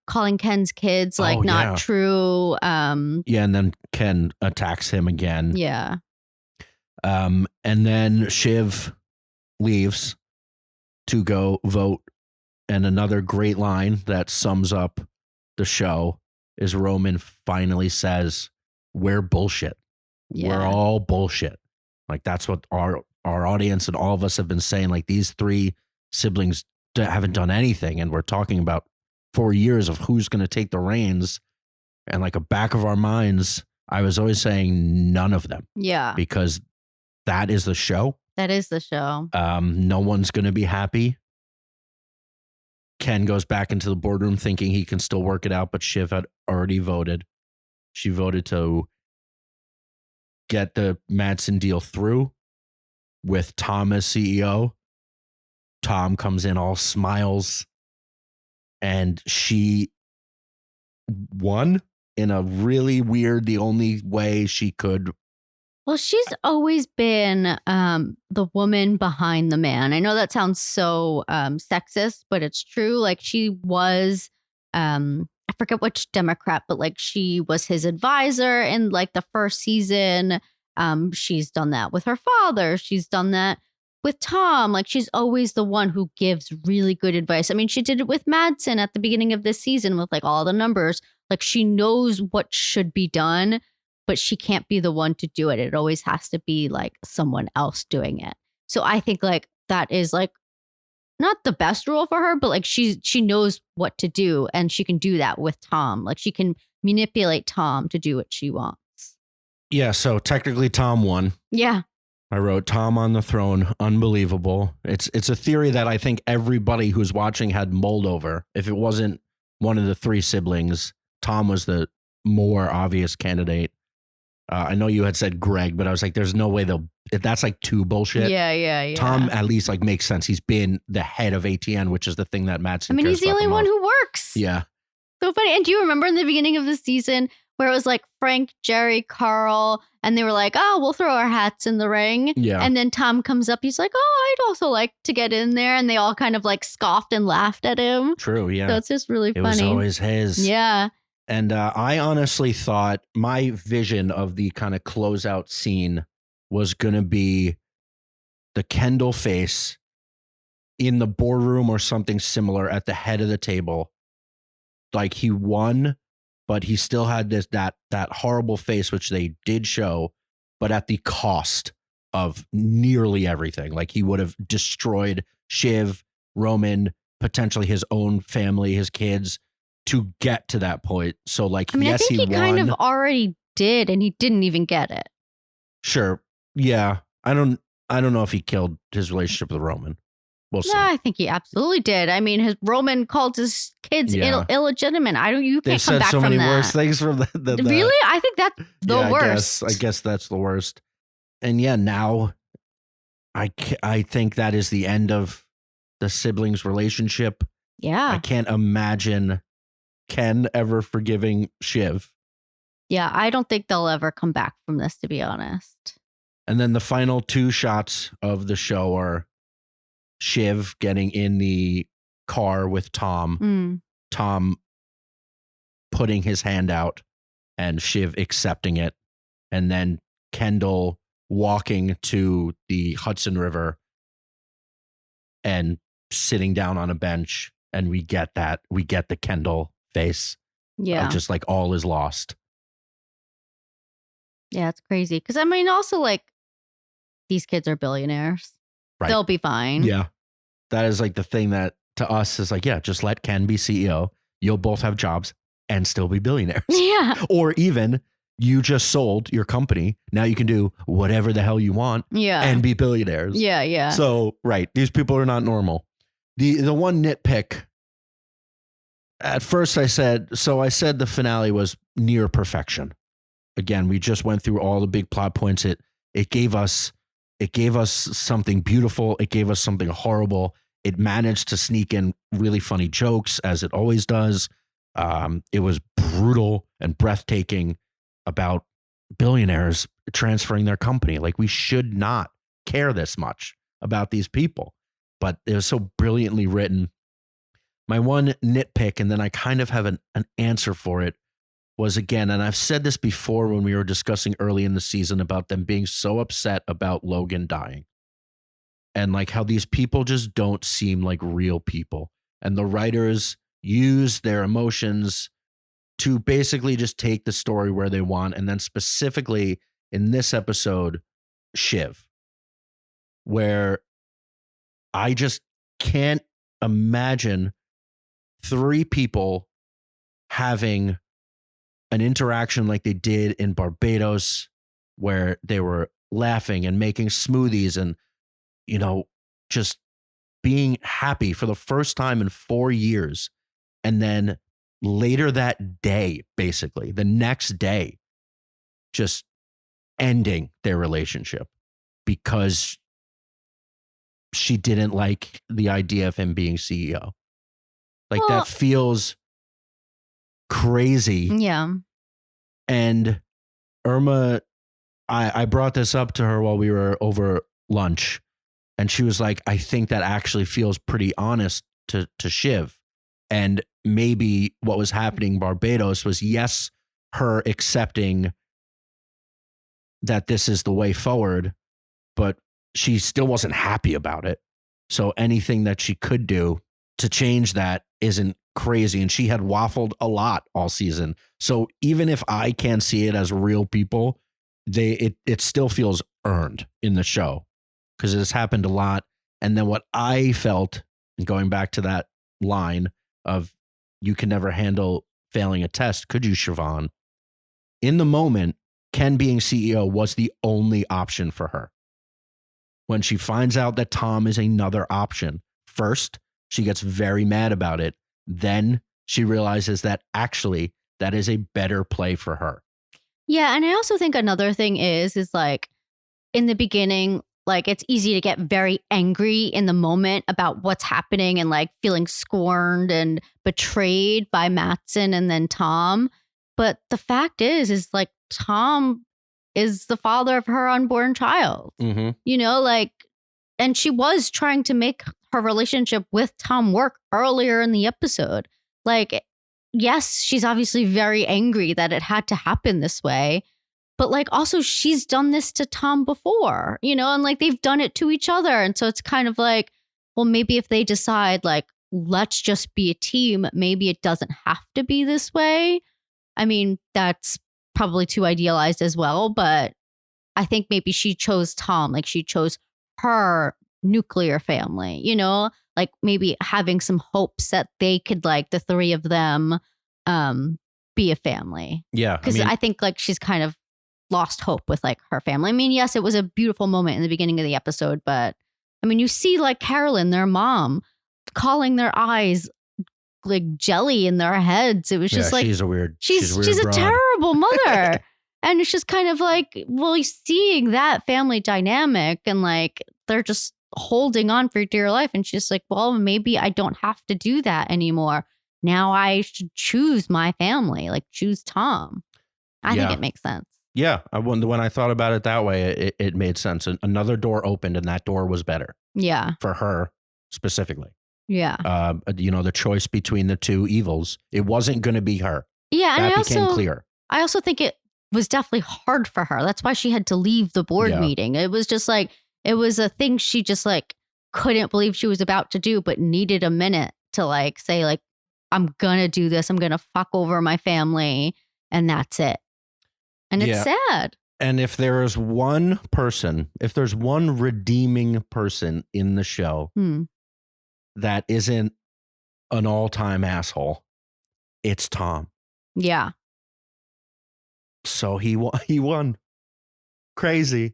Calling Ken's kids like not true. And then Ken attacks him again. Yeah. And then Shiv leaves to go vote. And another great line that sums up the show is Roman finally says, we're bullshit. Yeah. We're all bullshit. Like, that's what our audience and all of us have been saying. Like, these three siblings haven't done anything. And we're talking about 4 years of who's going to take the reins. And like a back of our minds, I was always saying none of them. Yeah. Because that is the show. That is the show. No one's going to be happy. Ken goes back into the boardroom thinking he can still work it out, but Shiv had already voted. She voted to get the Madsen deal through with Tom as CEO. Tom comes in all smiles, and she won in a really weird, the only way she could. Well, she's always been the woman behind the man. I know that sounds so sexist, but it's true. Like, she was, I forget which Democrat, but like she was his advisor in like the first season. She's done that with her father. She's done that with Tom. Like, she's always the one who gives really good advice. I mean, she did it with Madsen at the beginning of this season with like all the numbers. Like, she knows what should be done, but she can't be the one to do it. It always has to be like someone else doing it. So I think like that is like not the best rule for her, but like she knows what to do, and she can do that with Tom. Like, she can manipulate Tom to do what she wants. Yeah, so technically Tom won. Yeah. I wrote Tom on the throne. Unbelievable. It's a theory that I think everybody who's watching had mulled over. If it wasn't one of the three siblings, Tom was the more obvious candidate. I know you had said Greg, but I was like, there's no way that's like too bullshit. Yeah. Tom at least like makes sense. He's been the head of ATN, which is the thing that Madsen. I mean, he's the only one who works. Yeah. So funny. And do you remember in the beginning of the season where it was like Frank, Jerry, Carl, and they were like, oh, we'll throw our hats in the ring. Yeah. And then Tom comes up. He's like, oh, I'd also like to get in there. And they all kind of like scoffed and laughed at him. True. Yeah. So it's just really funny. It was always his. Yeah. And I honestly thought my vision of the kind of closeout scene was going to be the Kendall face in the boardroom or something similar at the head of the table. Like, he won, but he still had that horrible face, which they did show, but at the cost of nearly everything. Like, he would have destroyed Shiv, Roman, potentially his own family, his kids, to get to that point. So like, I mean, yes, I think he won. kind of already did, and he didn't even get it. Sure. Yeah. I don't know if he killed his relationship with Roman. We'll see. Yeah, I think he absolutely did. I mean, Roman called his kids illegitimate. You can't come back from that. They said so many worse things from the Really? I think that's the worst. I guess that's the worst. And yeah, now I think that is the end of the siblings' relationship. Yeah. I can't imagine Ken ever forgiving Shiv. Yeah, I don't think they'll ever come back from this, to be honest. And then the final two shots of the show are Shiv getting in the car with Tom, Tom putting his hand out and Shiv accepting it, and then Kendall walking to the Hudson River and sitting down on a bench, and we get the Kendall face. Yeah. of just like all is lost. Yeah, it's crazy. Because I mean, also like these kids are billionaires. Right. They'll be fine. Yeah. That is like the thing that to us is like, yeah, just let Ken be CEO. You'll both have jobs and still be billionaires. Yeah. Or even you just sold your company. Now you can do whatever the hell you want Yeah. and be billionaires. Yeah. Yeah. So, right. These people are not normal. The one nitpick, at first I said the finale was near perfection. Again, we just went through all the big plot points. It gave us something beautiful. It gave us something horrible. It managed to sneak in really funny jokes, as it always does. It was brutal and breathtaking about billionaires transferring their company. Like, we should not care this much about these people, but it was so brilliantly written. My one nitpick, and then I kind of have an answer for it, was, again, and I've said this before when we were discussing early in the season about them being so upset about Logan dying, and like how these people just don't seem like real people. And the writers use their emotions to basically just take the story where they want. And then specifically in this episode, Shiv, where I just can't imagine three people having an interaction like they did in Barbados, where they were laughing and making smoothies and, just being happy for the first time in 4 years. And then later that day, basically the next day, just ending their relationship because she didn't like the idea of him being CEO. Like, that feels crazy. Yeah. And Irma, I brought this up to her while we were over lunch, and she was like, I think that actually feels pretty honest to Shiv. And maybe what was happening in Barbados was, yes, her accepting that this is the way forward, but she still wasn't happy about it. So anything that she could do to change that isn't crazy. And she had waffled a lot all season. So even if I can't see it as real people, it still feels earned in the show, because it has happened a lot. And then what I felt, and going back to that line of, you can never handle failing a test, could you, Siobhan? In the moment, Ken being CEO was the only option for her. When she finds out that Tom is another option, first, she gets very mad about it. Then she realizes that actually that is a better play for her. Yeah. And I also think another thing is like, in the beginning, like, it's easy to get very angry in the moment about what's happening and like feeling scorned and betrayed by Matsson and then Tom. But the fact is like, Tom is the father of her unborn child, like, and she was trying to make her relationship with Tom work earlier in the episode. Like, yes, she's obviously very angry that it had to happen this way. But like, also, she's done this to Tom before, and like, they've done it to each other. And so it's kind of like, well, maybe if they decide like, let's just be a team, maybe it doesn't have to be this way. I mean, that's probably too idealized as well. But I think maybe she chose Tom, like she chose her nuclear family, like maybe having some hopes that they could, like, the three of them be a family. Yeah. Because I think like she's kind of lost hope with like her family. I mean, yes, it was a beautiful moment in the beginning of the episode, but I mean, you see like Carolyn, their mom, calling their eyes like jelly in their heads. It was just like, she's a weird, she's a terrible mother. And it's just kind of like, well, seeing that family dynamic and like, they're just holding on for dear life. And she's like, well, maybe I don't have to do that anymore. Now I should choose my family, like choose Tom. I think it makes sense. Yeah. When I thought about it that way, it made sense. Another door opened, and that door was better. Yeah. For her specifically. Yeah. The choice between the two evils, it wasn't going to be her. Yeah. That became clear. I also think it was definitely hard for her. That's why she had to leave the board meeting. It was just like, it was a thing she just like couldn't believe she was about to do, but needed a minute to like say like, I'm gonna do this. I'm gonna fuck over my family, and that's it. And it's sad. And if there's one redeeming person in the show that isn't an all-time asshole, it's Tom. Yeah. So he won. Crazy.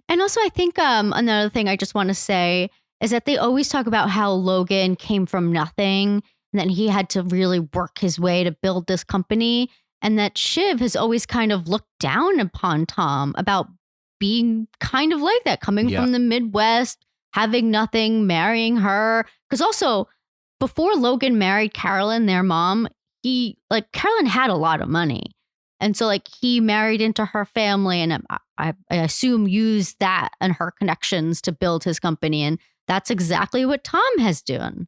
And also, I think another thing I just want to say is that they always talk about how Logan came from nothing and that he had to really work his way to build this company. And that Shiv has always kind of looked down upon Tom about being kind of like that, coming from the Midwest, having nothing, marrying her. Because also, before Logan married Carolyn, their mom, Carolyn had a lot of money. And so he married into her family and I assume used that and her connections to build his company. And that's exactly what Tom has done.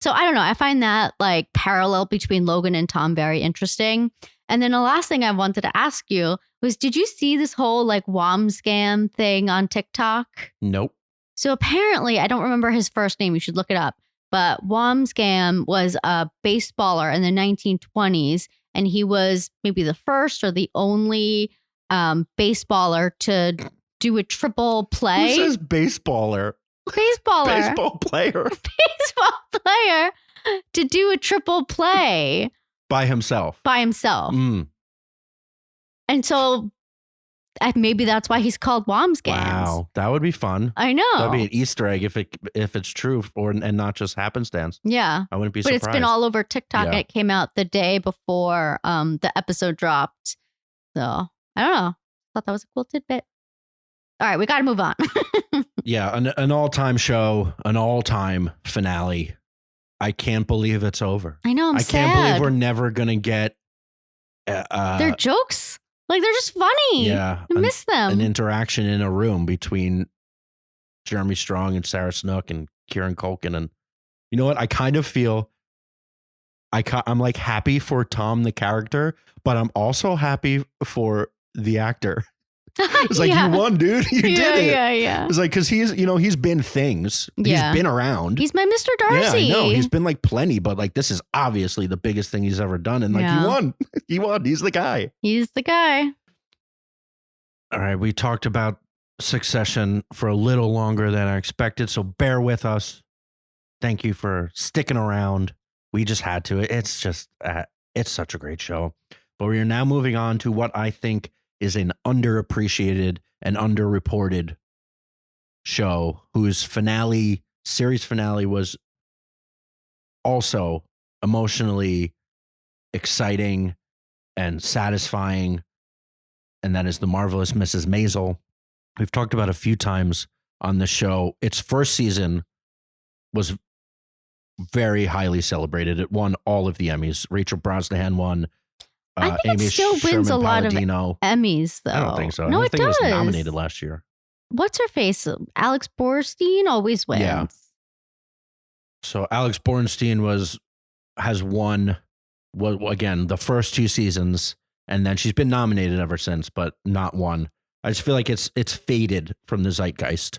So I don't know. I find that parallel between Logan and Tom very interesting. And then the last thing I wanted to ask you was, did you see this whole WOM scam thing on TikTok? Nope. So apparently, I don't remember his first name. You should look it up. But Wom Scam was a baseballer in the 1920s. And he was maybe the first or the only baseballer to do a triple play. Who says baseballer? Baseballer. Baseball player. Baseball player to do a triple play. By himself. And so maybe that's why he's called Wom Scams. Wow, that would be fun. I know. That'd be an Easter egg if it's true and not just happenstance. Yeah, I wouldn't be surprised. But it's been all over TikTok. And it came out the day before the episode dropped. So I don't know. Thought that was a cool tidbit. All right, we got to move on. Yeah, an all-time show, an all-time finale. I can't believe it's over. I know. I can't believe we're never gonna get. Their jokes. They're just funny. Yeah. I miss them. An interaction in a room between Jeremy Strong and Sarah Snook and Kieran Culkin. And you know what? I kind of feel I'm happy for Tom, the character, but I'm also happy for the actor. It's you won, dude. You did it. Yeah. It's because he's been things. Yeah. He's been around. He's my Mr. Darcy. Yeah, I know. He's been plenty, but this is obviously the biggest thing he's ever done. And he won. He won. He's the guy. He's the guy. All right. We talked about Succession for a little longer than I expected. So bear with us. Thank you for sticking around. We just had to. It's just, it's such a great show. But we are now moving on to what I think is an underappreciated and underreported show whose series finale was also emotionally exciting and satisfying. And that is The Marvelous Mrs. Maisel. We've talked about a few times on the show. Its first season was very highly celebrated. It won all of the Emmys. Rachel Brosnahan won. I think Amy it still wins a lot of Palladino. Emmys, though. I don't think so. No, I think it does. It was nominated last year. What's her face? Alex Borstein always wins. Yeah. So Alex Borstein has won, again, the first two seasons, and then she's been nominated ever since, but not won. I just feel like it's faded from the zeitgeist.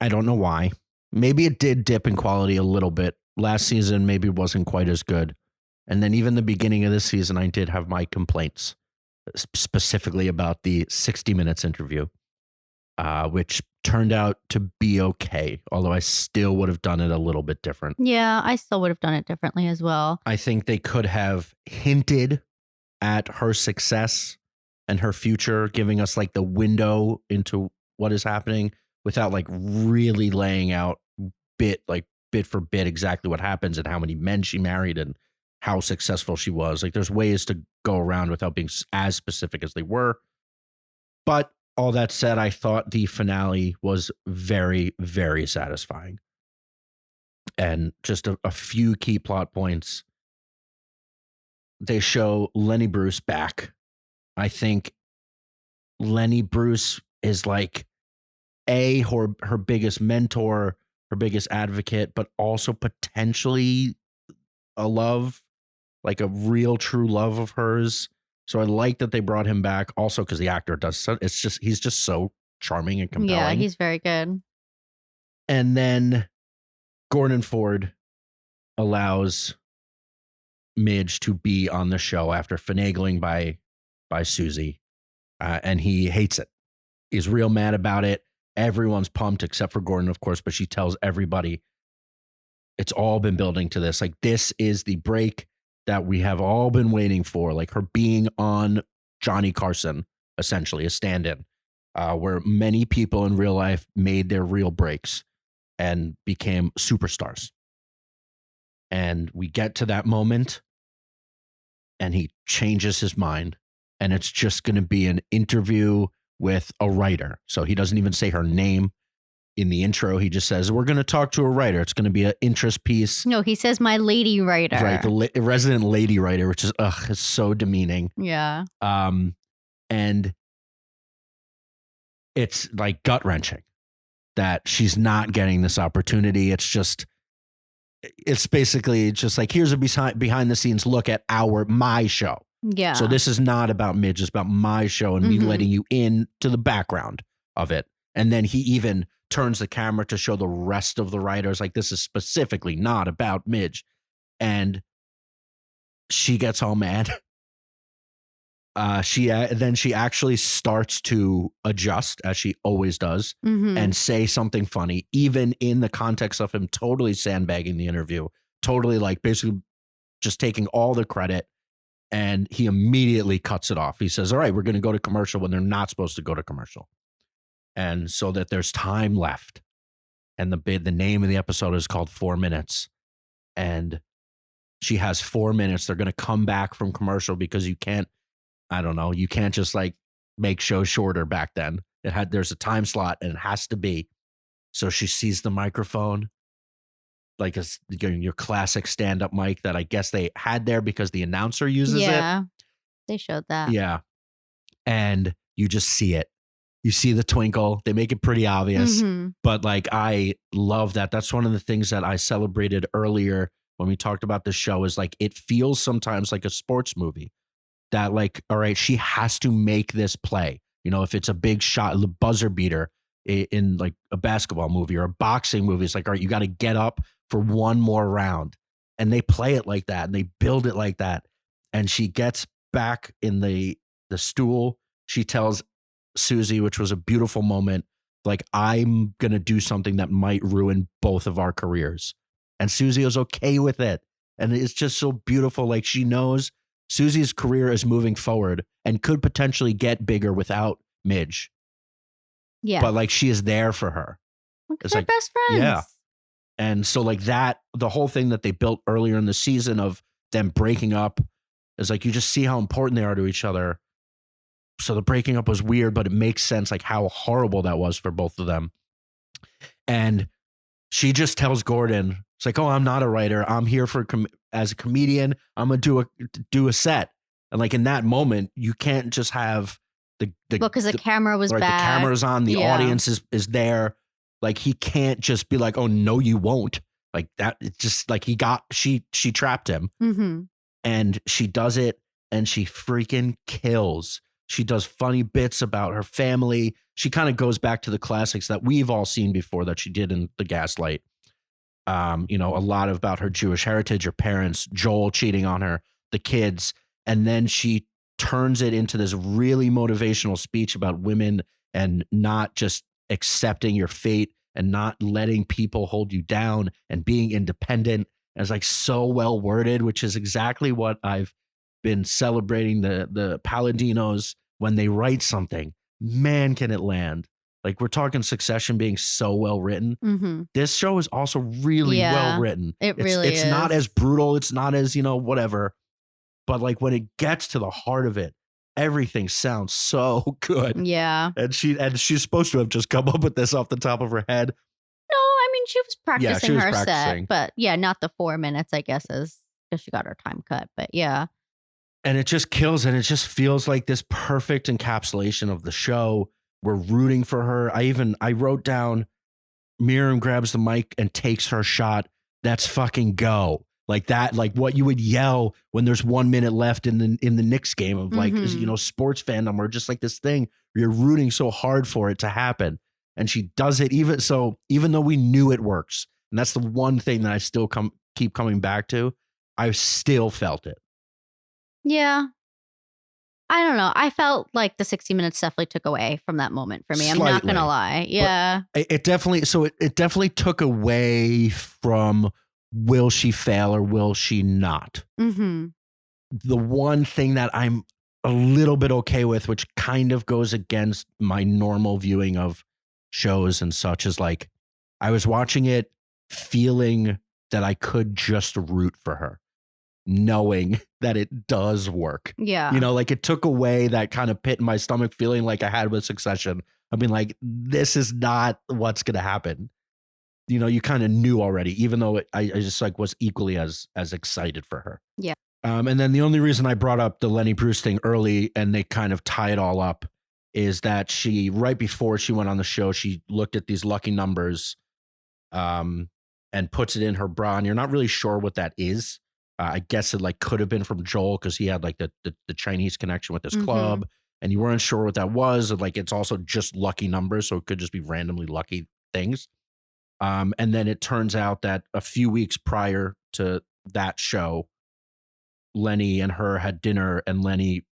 I don't know why. Maybe it did dip in quality a little bit. Last season maybe wasn't quite as good. And then even the beginning of this season, I did have my complaints, specifically about the 60 Minutes interview, which turned out to be okay, although I still would have done it a little bit different. Yeah, I still would have done it differently as well. I think they could have hinted at her success and her future, giving us the window into what is happening without really laying out bit for bit exactly what happens and how many men she married and how successful she was. There's ways to go around without being as specific as they were. But all that said, I thought the finale was very, very satisfying. And just a few key plot points. They show Lenny Bruce back. I think Lenny Bruce is her biggest mentor, her biggest advocate, but also potentially a love, a real true love of hers. So I like that they brought him back also because the actor he's just so charming and compelling. Yeah, he's very good. And then Gordon Ford allows Midge to be on the show after finagling by Susie, and he hates it. He's real mad about it. Everyone's pumped except for Gordon, of course, but she tells everybody it's all been building to this. Like, this is the break that we have all been waiting for, like her being on Johnny Carson, essentially a stand-in, where many people in real life made their real breaks and became superstars. And we get to that moment and he changes his mind, and it's just going to be an interview with a writer. So he doesn't even say her name in the intro. He just says, we're going to talk to a writer. It's going to be an interest piece. No, he says my lady writer. Right. The resident lady writer, which is, is so demeaning. Yeah. And it's like gut wrenching that she's not getting this opportunity. It's basically just like, here's a behind the scenes look at my show. Yeah. So this is not about Midge. It's about my show and me letting you in to the background of it. And then he even turns the camera to show the rest of the writers. Like, this is specifically not about Midge. And she gets all mad. She actually starts to adjust, as she always does, and say something funny, even in the context of him totally sandbagging the interview, totally like basically just taking all the credit. And he immediately cuts it off. He says, all right, we're going to go to commercial when they're not supposed to go to commercial. And so that there's time left. And the name of the episode is called 4 Minutes. And she has 4 minutes. They're going to come back from commercial because you can't just like make shows shorter back then. There's a time slot and it has to be. So she sees the microphone, like your classic stand-up mic that I guess they had there because the announcer uses it. Yeah, they showed that. Yeah. And you just see it. You see the twinkle. They make it pretty obvious. But like, I love that. That's one of the things that I celebrated earlier when we talked about this show, is like, it feels sometimes like a sports movie. That like, all right, she has to make this play. You know, if it's a big shot, the buzzer beater in like a basketball movie or a boxing movie, it's like, all right, you got to get up for one more round. And they play it like that and they build it like that. And she gets back in the stool. She tells Susie, which was a beautiful moment, like, I'm going to do something that might ruin both of our careers. And Susie is okay with it. And it's just so beautiful. Like, she knows Susie's career is moving forward and could potentially get bigger without Midge. Yeah. But like, she is there for her. It's like best friends. Yeah. And so like that, the whole thing that they built earlier in the season of them breaking up is like, you just see how important they are to each other. So the breaking up was weird, but it makes sense, like how horrible that was for both of them. And she just tells Gordon, it's like, oh, I'm not a writer. I'm here as a comedian. I'm going to do a set. And like, in that moment, you can't just have because the camera was right, back. The camera's on. The audience is there. Like, he can't just be like, oh, no, you won't. Like that. It's just like she trapped him. And she does it and she freaking kills. She does funny bits about her family. She kind of goes back to the classics that we've all seen before that she did in The Gaslight. You know, a lot about her Jewish heritage, her parents, Joel cheating on her, the kids. And then she turns it into this really motivational speech about women and not just accepting your fate and not letting people hold you down and being independent. And it's like so well worded, which is exactly what I've been celebrating the Paladinos when they write something. Man, can it land. Like, we're talking Succession being so well written. This show is also really well written. It's not as brutal. It's not as, whatever. But like, when it gets to the heart of it, everything sounds so good. Yeah. And she's supposed to have just come up with this off the top of her head. No, I mean, she was practicing her practicing. set, but yeah, not the 4 minutes, I guess, because she got her time cut. But yeah. And it just kills, and it just feels like this perfect encapsulation of the show. We're rooting for her. I wrote down, Miriam grabs the mic and takes her shot. That's fucking go. Like that, like what you would yell when there's 1 minute left in the Knicks game of like, sports fandom, or just like this thing where you're rooting so hard for it to happen. And she does it even though we knew it works. And that's the one thing that I still keep coming back to, I still felt it. Yeah. I don't know. I felt like the 60 minutes definitely took away from that moment for me. I'm not going to Slightly. lie. Yeah. It definitely, so it definitely took away from will she fail or will she not? Mm-hmm. The one thing that I'm a little bit okay with, which kind of goes against my normal viewing of shows and such, is like I was watching it feeling that I could just root for her, knowing that it does work. Yeah. You know, like it took away that kind of pit in my stomach feeling like I had with Succession. I mean, like, this is not what's going to happen. You know, you kind of knew already, even though I just like was equally as excited for her. Yeah. And then the only reason I brought up the Lenny Bruce thing early and they kind of tie it all up is that she, right before she went on the show, she looked at these lucky numbers and puts it in her bra. And you're not really sure what that is. I guess it like could have been from Joel because he had like the Chinese connection with this club and you weren't sure what that was. And like, it's also just lucky numbers. So it could just be randomly lucky things. And then it turns out that a few weeks prior to that show, Lenny and her had dinner and Lenny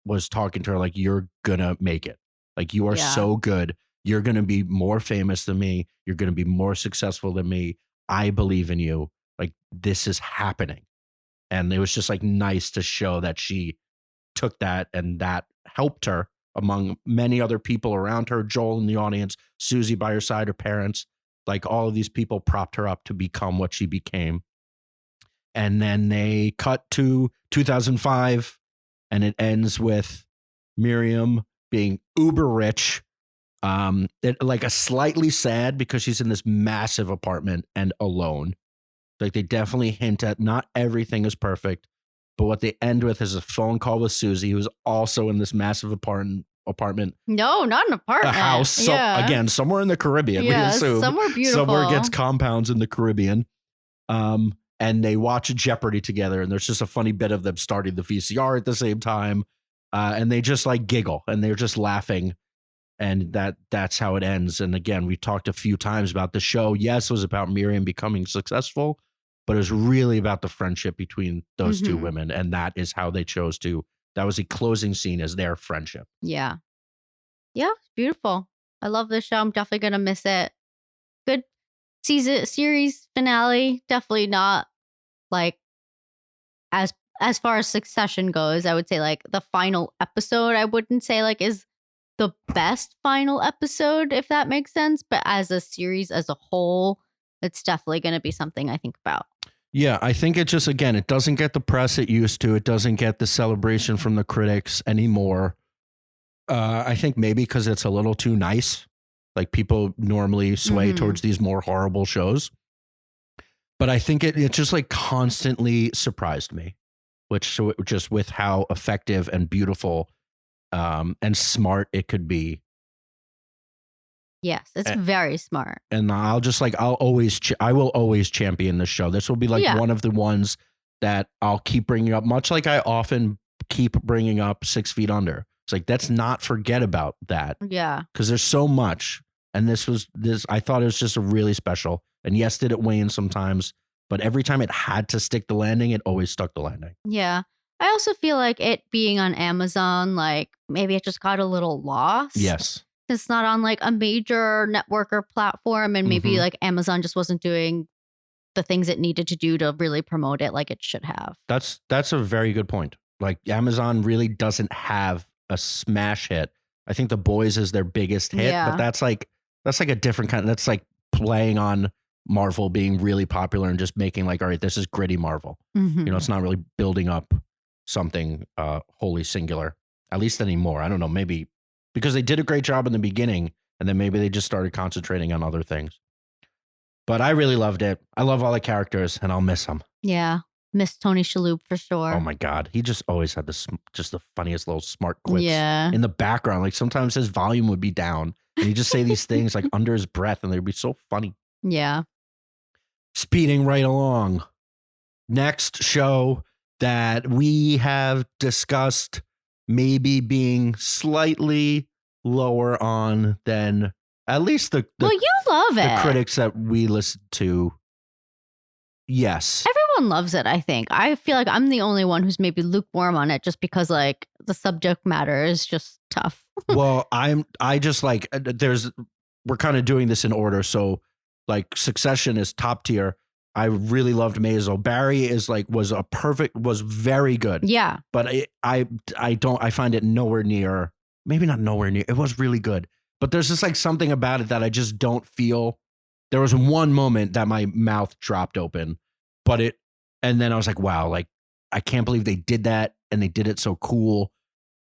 was talking to her like, you're gonna make it. Like, you are so good. You're gonna be more famous than me. You're gonna be more successful than me. I believe in you. Like, this is happening. And it was just like nice to show that she took that and that helped her among many other people around her. Joel in the audience, Susie by her side, her parents, like all of these people propped her up to become what she became. And then they cut to 2005 and it ends with Miriam being uber rich. Like a slightly sad because she's in this massive apartment and alone. Like they definitely hint at not everything is perfect, but what they end with is a phone call with Susie, who's also in this massive apartment. No, not an apartment. A house. Again, somewhere in the Caribbean, we assume. Somewhere beautiful. Somewhere gets compounds in the Caribbean. And they watch Jeopardy together, and there's just a funny bit of them starting the VCR at the same time. And they just like giggle and they're just laughing. And that's how it ends. And again, we talked a few times about the show. Yes, it was about Miriam becoming successful, but it was really about the friendship between those two women. And that is how they chose to. That was a closing scene as their friendship. Yeah. Yeah, it's beautiful. I love this show. I'm definitely going to miss it. Good series finale. Definitely not like as far as Succession goes. I would say like the final episode, I wouldn't say like is the best final episode, if that makes sense. But as a series as a whole, it's definitely going to be something I think about. Yeah, I think it just, again, it doesn't get the press it used to. It doesn't get the celebration from the critics anymore. I think maybe because it's a little too nice. Like people normally sway towards these more horrible shows. But I think it just like constantly surprised me, which just with how effective and beautiful and smart it could be. Yes, it's very smart. And I will always champion this show. This will be like one of the ones that I'll keep bringing up, much like I often keep bringing up 6 Feet Under. It's like, let's not forget about that. Yeah. Because there's so much. And this, I thought it was just a really special. And yes, did it wane sometimes, but every time it had to stick the landing, it always stuck the landing. Yeah. I also feel like it being on Amazon, like maybe it just got a little lost. Yes. It's not on like a major network or platform, and maybe like Amazon just wasn't doing the things it needed to do to really promote it like it should have. That's a very good point. Like Amazon really doesn't have a smash hit. I think The Boys is their biggest hit, but that's like a different kind. That's like playing on Marvel being really popular and just making like, all right, this is gritty Marvel. You know, it's not really building up something wholly singular, at least anymore. I don't know, maybe because they did a great job in the beginning and then maybe they just started concentrating on other things. But I really loved it. I love all the characters and I'll miss them. Yeah. Miss Tony Shalhoub for sure. Oh my God. He just always had just the funniest little smart quips in the background. Like sometimes his volume would be down and he'd just say these things like under his breath and they'd be so funny. Yeah. Speeding right along. Next show that we have discussed maybe being slightly lower on than at least the well, you love the it. critics that we listened to Yes. Everyone loves it, I think. I feel like I'm the only one who's maybe lukewarm on it just because like the subject matter is just tough. Well, I just like we're kind of doing this in order. So like Succession is top tier. I really loved Maisel. Barry is like was very good. Yeah. But I find it nowhere near, maybe not nowhere near. It was really good. But there's just like something about it that I just don't feel. There was one moment that my mouth dropped open, and then I was like, wow, like I can't believe they did that and they did it so cool.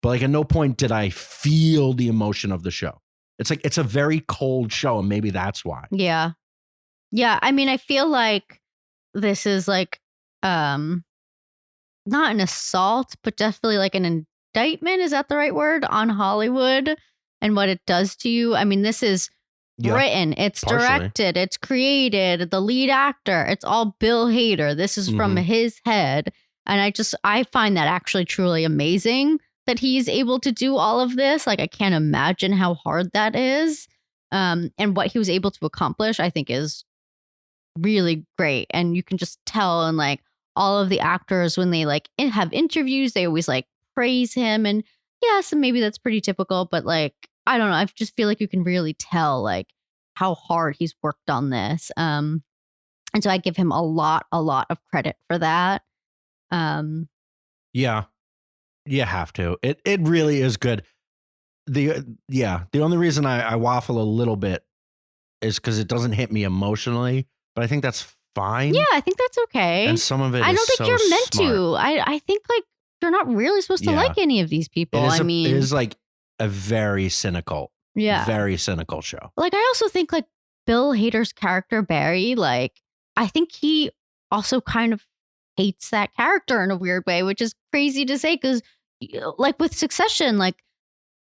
But like at no point did I feel the emotion of the show. It's like it's a very cold show, and maybe that's why. Yeah. Yeah. I mean, I feel like this is like not an assault, but definitely like an indictment. Is that the right word? On Hollywood and what it does to you. I mean, this is written, it's partially. directed, it's created, the lead actor, it's all Bill Hader. This is from his head. And I find that actually truly amazing that he's able to do all of this. Like, I can't imagine how hard that is. And what he was able to accomplish, I think, is really great. And you can just tell, and like all of the actors, when they like have interviews, they always like praise him. And yes, and maybe that's pretty typical, but like, I don't know. I just feel like you can really tell like how hard he's worked on this. And so I give him a lot of credit for that. Yeah, you have to. It really is good. The only reason I waffle a little bit is because it doesn't hit me emotionally, but I think that's fine. Yeah, I think that's okay. And some of it I is don't think so you're meant smart. to. I think like you're not really supposed to like any of these people. It is like a very cynical show. Like, I also think like Bill Hader's character Barry, like I think he also kind of hates that character in a weird way, which is crazy to say because like with Succession, like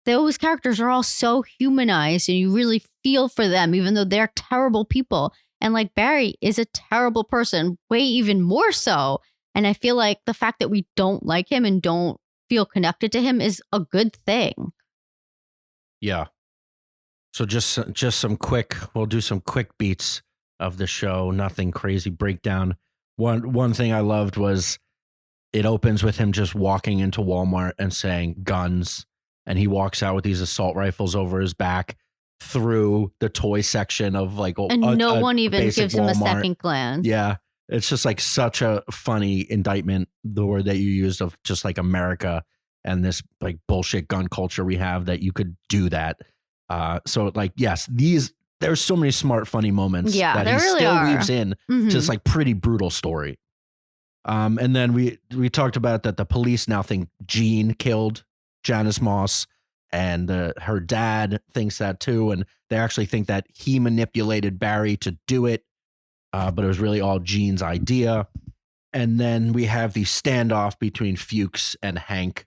those characters are all so humanized and you really feel for them, even though they're terrible people. And like Barry is a terrible person, way even more so. And I feel like the fact that we don't like him and don't feel connected to him is a good thing. Yeah. So just we'll do some quick beats of the show. Nothing crazy breakdown. One thing I loved was it opens with him just walking into Walmart and saying guns. And he walks out with these assault rifles over his back through the toy section of like and no one even gives him Walmart. A second glance. Yeah. It's just like such a funny indictment, the word that you used of just like America and this like bullshit gun culture we have, that you could do that. So like, yes, there's so many smart, funny moments that he really still are. weaves in to this like pretty brutal story. And then we talked about that the police now think Jean killed Janice Moss, and her dad thinks that too. And they actually think that he manipulated Barry to do it. But it was really all Jean's idea. And then we have the standoff between Fuchs and Hank,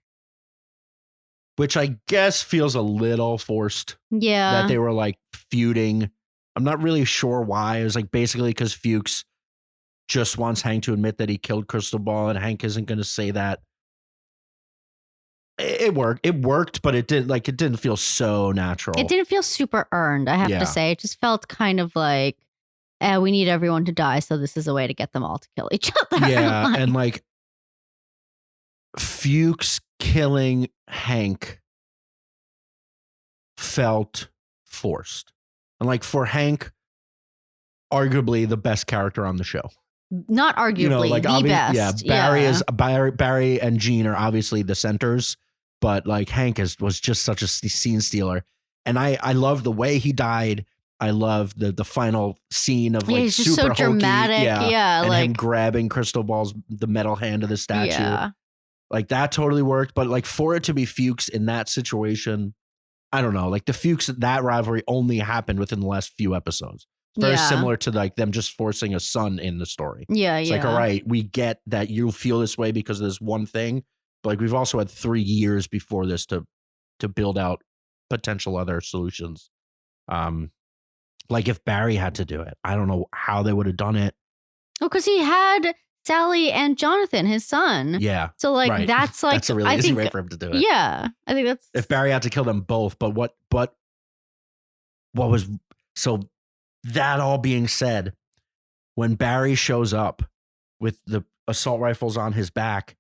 which I guess feels a little forced. Yeah. That they were like feuding. I'm not really sure why. It was like basically because Fuchs just wants Hank to admit that he killed Crystal Ball, and Hank isn't going to say that. It worked, but it didn't feel so natural. It didn't feel super earned, I have to say. It just felt kind of like, we need everyone to die, so this is a way to get them all to kill each other. Yeah, and like Fuchs killing Hank felt forced. And like for Hank, arguably the best character on the show. Not arguably, like the best. Yeah, Barry and Jean are obviously the centers, but like Hank was just such a scene stealer. And I love the way he died. I love the final scene of like he's super just so hokey, dramatic. Yeah, and like him grabbing Crystal Ball's the metal hand of the statue. Yeah. Like that totally worked. But like for it to be Fuchs in that situation, I don't know. Like the Fuchs, that rivalry only happened within the last few episodes. Very similar to like them just forcing a son in the story. Yeah, it's like, all right, we get that you feel this way because of this one thing, but like we've also had 3 years before this to build out potential other solutions. Like if Barry had to do it, I don't know how they would have done it. Well, because he had Sally and Jonathan, his son. Yeah. So like that's like that's a really easy way for him to do it. Yeah, I think that's if Barry had to kill them both. But what was so. That all being said, when Barry shows up with the assault rifles on his back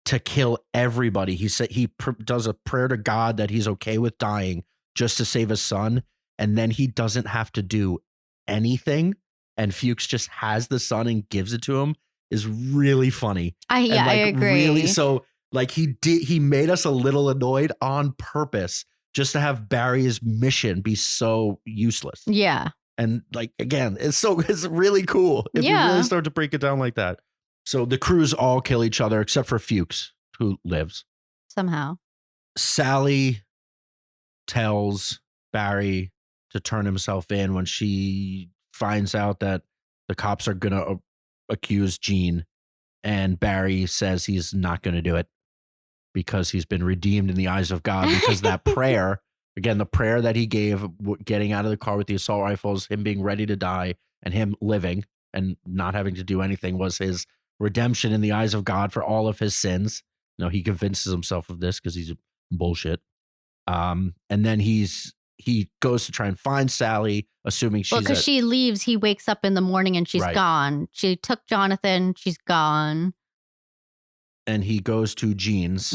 to kill everybody. He said he does a prayer to God that he's okay with dying just to save his son. And then he doesn't have to do anything. And Fuchs just has the son and gives it to him is really funny. I agree. Really, so like he made us a little annoyed on purpose just to have Barry's mission be so useless. Yeah. And like, again, it's really cool if you really start to break it down like that. So the crews all kill each other except for Fuchs, who lives. Somehow. Sally tells Barry to turn himself in when she finds out that the cops are going to accuse Gene. And Barry says he's not going to do it because he's been redeemed in the eyes of God, because that prayer, again, the prayer that he gave, getting out of the car with the assault rifles, him being ready to die and him living and not having to do anything, was his redemption in the eyes of God for all of his sins. No, he convinces himself of this because he's bullshit. And then he goes to try and find Sally, assuming she's because she leaves. He wakes up in the morning and she's gone. She took Jonathan. She's gone. And he goes to Gene's,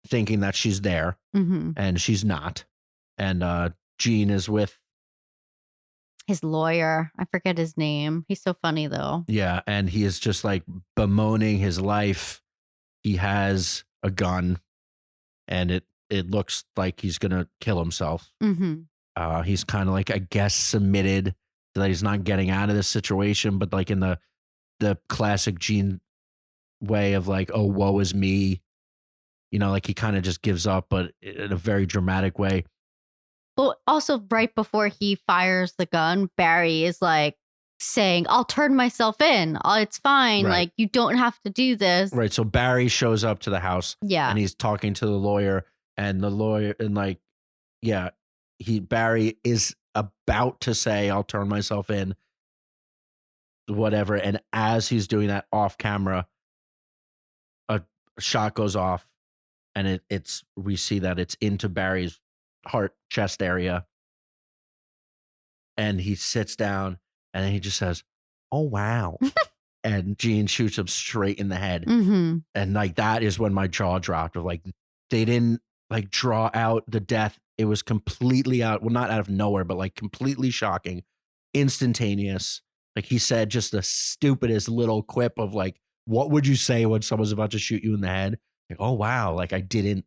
thinking that she's there, and she's not. And Gene is with his lawyer. I forget his name. He's so funny though. Yeah, and he is just like bemoaning his life. He has a gun, and it looks like he's gonna kill himself. He's kind of like, I guess, submitted that he's not getting out of this situation, but like in the classic Gene way of like, oh, woe is me, like he kind of just gives up, but in a very dramatic way. But also right before he fires the gun, Barry is like saying, I'll turn myself in. It's fine. Right. Like, you don't have to do this. Right. So Barry shows up to the house. Yeah. And he's talking to the lawyer, and the lawyer, and like, yeah, Barry is about to say, I'll turn myself in, whatever. And as he's doing that off camera, a shot goes off, and we see that it's into Barry's heart chest area, and he sits down and then he just says, oh wow. And Gene shoots him straight in the head. And like, that is when my jaw dropped, of like, they didn't like draw out the death. It was completely not out of nowhere, but like completely shocking, instantaneous. Like, he said just the stupidest little quip of like, what would you say when someone's about to shoot you in the head? Like, oh wow, like I didn't.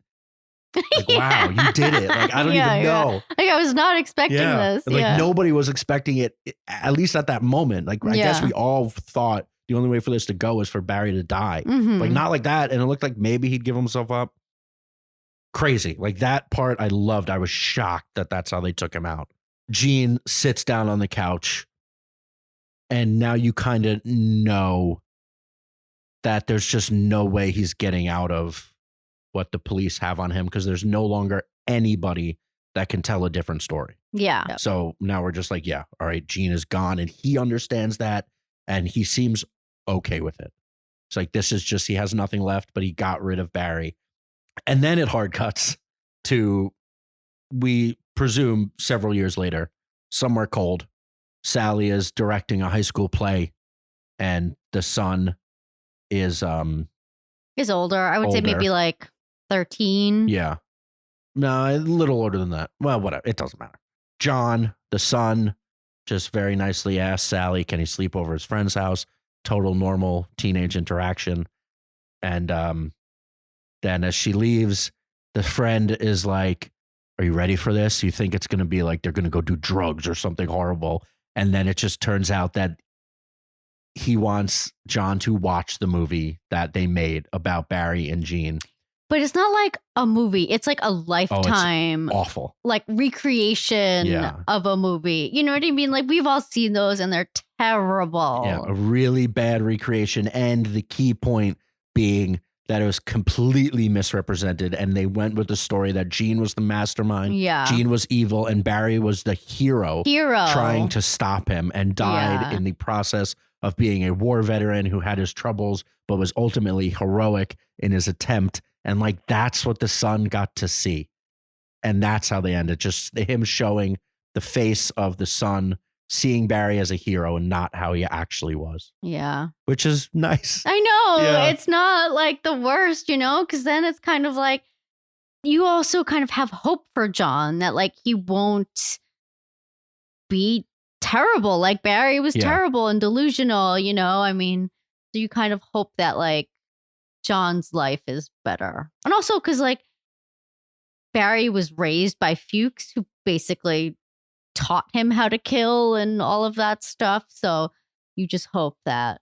Like, wow, you did it. Like, I don't even know. Like, I was not expecting this. Like, nobody was expecting it, at least at that moment. Like, I guess we all thought the only way for this to go was for Barry to die. Like, not like that. And it looked like maybe he'd give himself up. Crazy. Like, that part I loved. I was shocked that that's how they took him out. Gene sits down on the couch, and now you kind of know that there's just no way he's getting out of what the police have on him, because there's no longer anybody that can tell a different story. Yeah. So now we're just like, yeah, all right, Gene is gone, and he understands that, and he seems okay with it. It's like, this is just, he has nothing left, but he got rid of Barry. And then it hard cuts to, we presume, several years later, somewhere cold. Sally is directing a high school play, and the son is older. I would say maybe like 13. Yeah. No, a little older than that. Well, whatever. It doesn't matter. John, the son, just very nicely asked Sally, can he sleep over his friend's house? Total normal teenage interaction. And then as she leaves, the friend is like, are you ready for this? You think it's going to be like they're going to go do drugs or something horrible. And then it just turns out that he wants John to watch the movie that they made about Barry and Gene. But it's not like a movie. It's like a lifetime, awful, like recreation of a movie. You know what I mean? Like, we've all seen those and they're terrible. Yeah, a really bad recreation. And the key point being that it was completely misrepresented. And they went with the story that Gene was the mastermind. Yeah. Gene was evil and Barry was the hero trying to stop him, and died in the process of being a war veteran who had his troubles, but was ultimately heroic in his attempt. And like, that's what the son got to see. And that's how they ended. Just him showing the face of the son seeing Barry as a hero and not how he actually was, Yeah. which is nice. I know. Yeah. It's not like the worst, because then it's kind of like you also kind of have hope for John that like he won't be terrible. Like Barry was terrible and delusional, I mean, so you kind of hope that like John's life is better. And also because like Barry was raised by Fuchs, who basically taught him how to kill and all of that stuff. So you just hope that,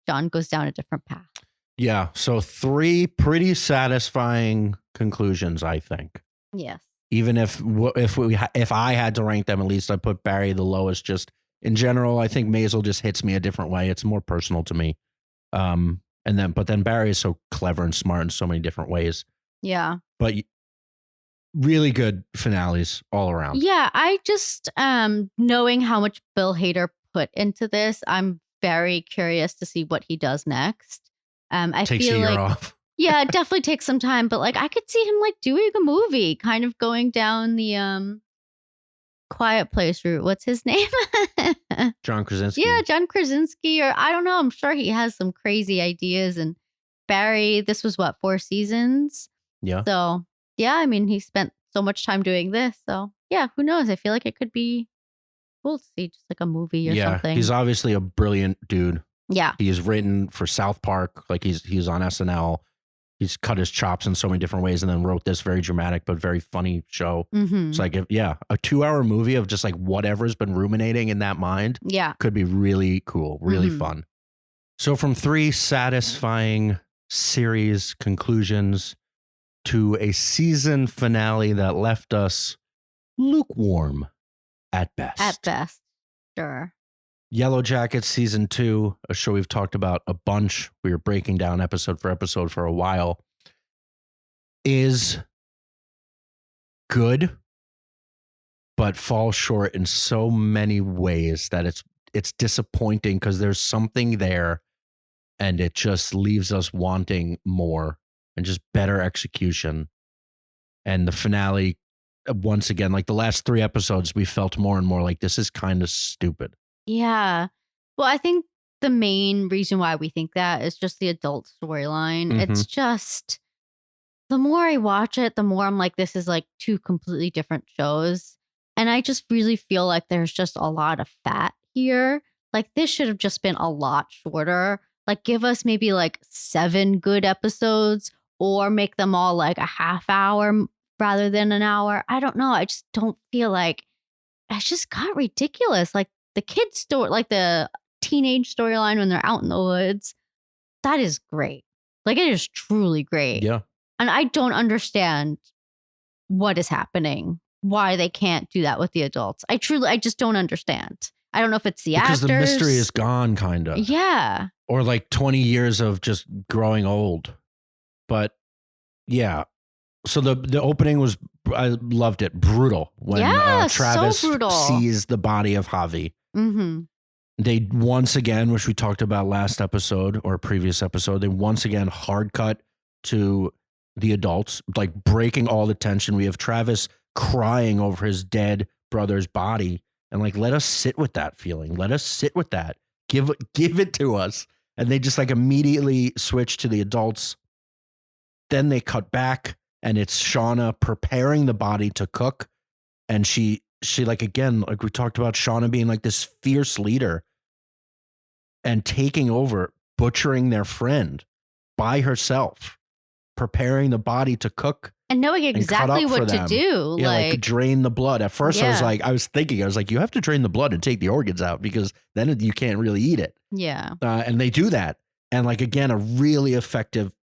John goes down a different path. Yeah. So 3 pretty satisfying conclusions, I think. Yes. Even if I had to rank them, at least I put Barry the lowest. Just in general, I think Maisel just hits me a different way. It's more personal to me. But then Barry is so clever and smart in so many different ways. Yeah. But really good finales all around. Yeah, I just knowing how much Bill Hader put into this, I'm very curious to see what he does next. I Takes feel a year like off. yeah, it definitely takes some time, but like I could see him like doing a movie, kind of going down the Quiet Place route. What's his name? John Krasinski. Yeah, John Krasinski, or I don't know. I'm sure he has some crazy ideas. And Barry, this was what, 4 seasons? Yeah. So yeah, I mean, he spent so much time doing this. So yeah, who knows? I feel like it could be cool to see just like a movie or something. He's obviously a brilliant dude. Yeah. He's written for South Park. Like he's on SNL. He's cut his chops in so many different ways and then wrote this very dramatic but very funny show. Mm-hmm. It's like, a 2-hour movie of just like whatever's been ruminating in that mind. Yeah. Could be really cool, really fun. So from 3 satisfying series conclusions to a season finale that left us lukewarm at best. At best. Sure. Yellowjackets season 2, a show we've talked about a bunch. We were breaking down episode for episode for a while. Is good, but falls short in so many ways that it's disappointing because there's something there and it just leaves us wanting more and just better execution. And the finale, once again, like the last 3 episodes, we felt more and more like this is kind of stupid. Yeah. Well, I think the main reason why we think that is just the adult storyline. Mhm. It's just the more I watch it, the more I'm like, this is like 2 completely different shows. And I just really feel like there's just a lot of fat here. Like this should have just been a lot shorter. Like give us maybe like 7 good episodes or make them all like a half hour rather than an hour. I don't know. I just don't feel like it just got ridiculous. Like the kids story, like the teenage storyline when they're out in the woods, that is great. Like it is truly great. Yeah. And I don't understand what is happening, why they can't do that with the adults. I just don't understand. I don't know if it's the because actors. the mystery is gone, kind of. Yeah. Or like 20 years of just growing old. But yeah. So the opening was, I loved it, brutal. When Travis so brutal. sees the body of Javi. Mm-hmm. They once again, which we talked about last episode or previous episode, they once again hard cut to the adults, like breaking all the tension. We have Travis crying over his dead brother's body, and like, let us sit with that feeling. Let us sit with that. Give it to us. And they just like immediately switch to the adults. Then they cut back, and it's Shauna preparing the body to cook, and she like, again, like we talked about Shauna being like this fierce leader and taking over, butchering their friend by herself, preparing the body to cook. And knowing exactly what to do. Yeah, like drain the blood. At first I was thinking, you have to drain the blood and take the organs out because then you can't really eat it. Yeah. And they do that. And like, again, a really effective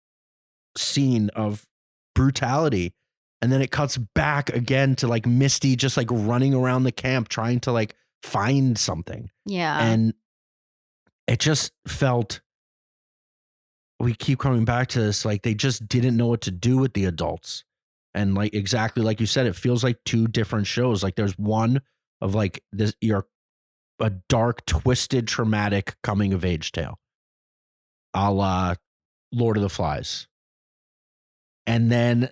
scene of brutality. And then it cuts back again to like Misty just like running around the camp trying to like find something. Yeah. And it just felt, we keep coming back to this, like they just didn't know what to do with the adults. And like, exactly like you said, it feels like 2 different shows. Like there's one of like this, you're a dark, twisted, traumatic coming of age tale, a la Lord of the Flies. And then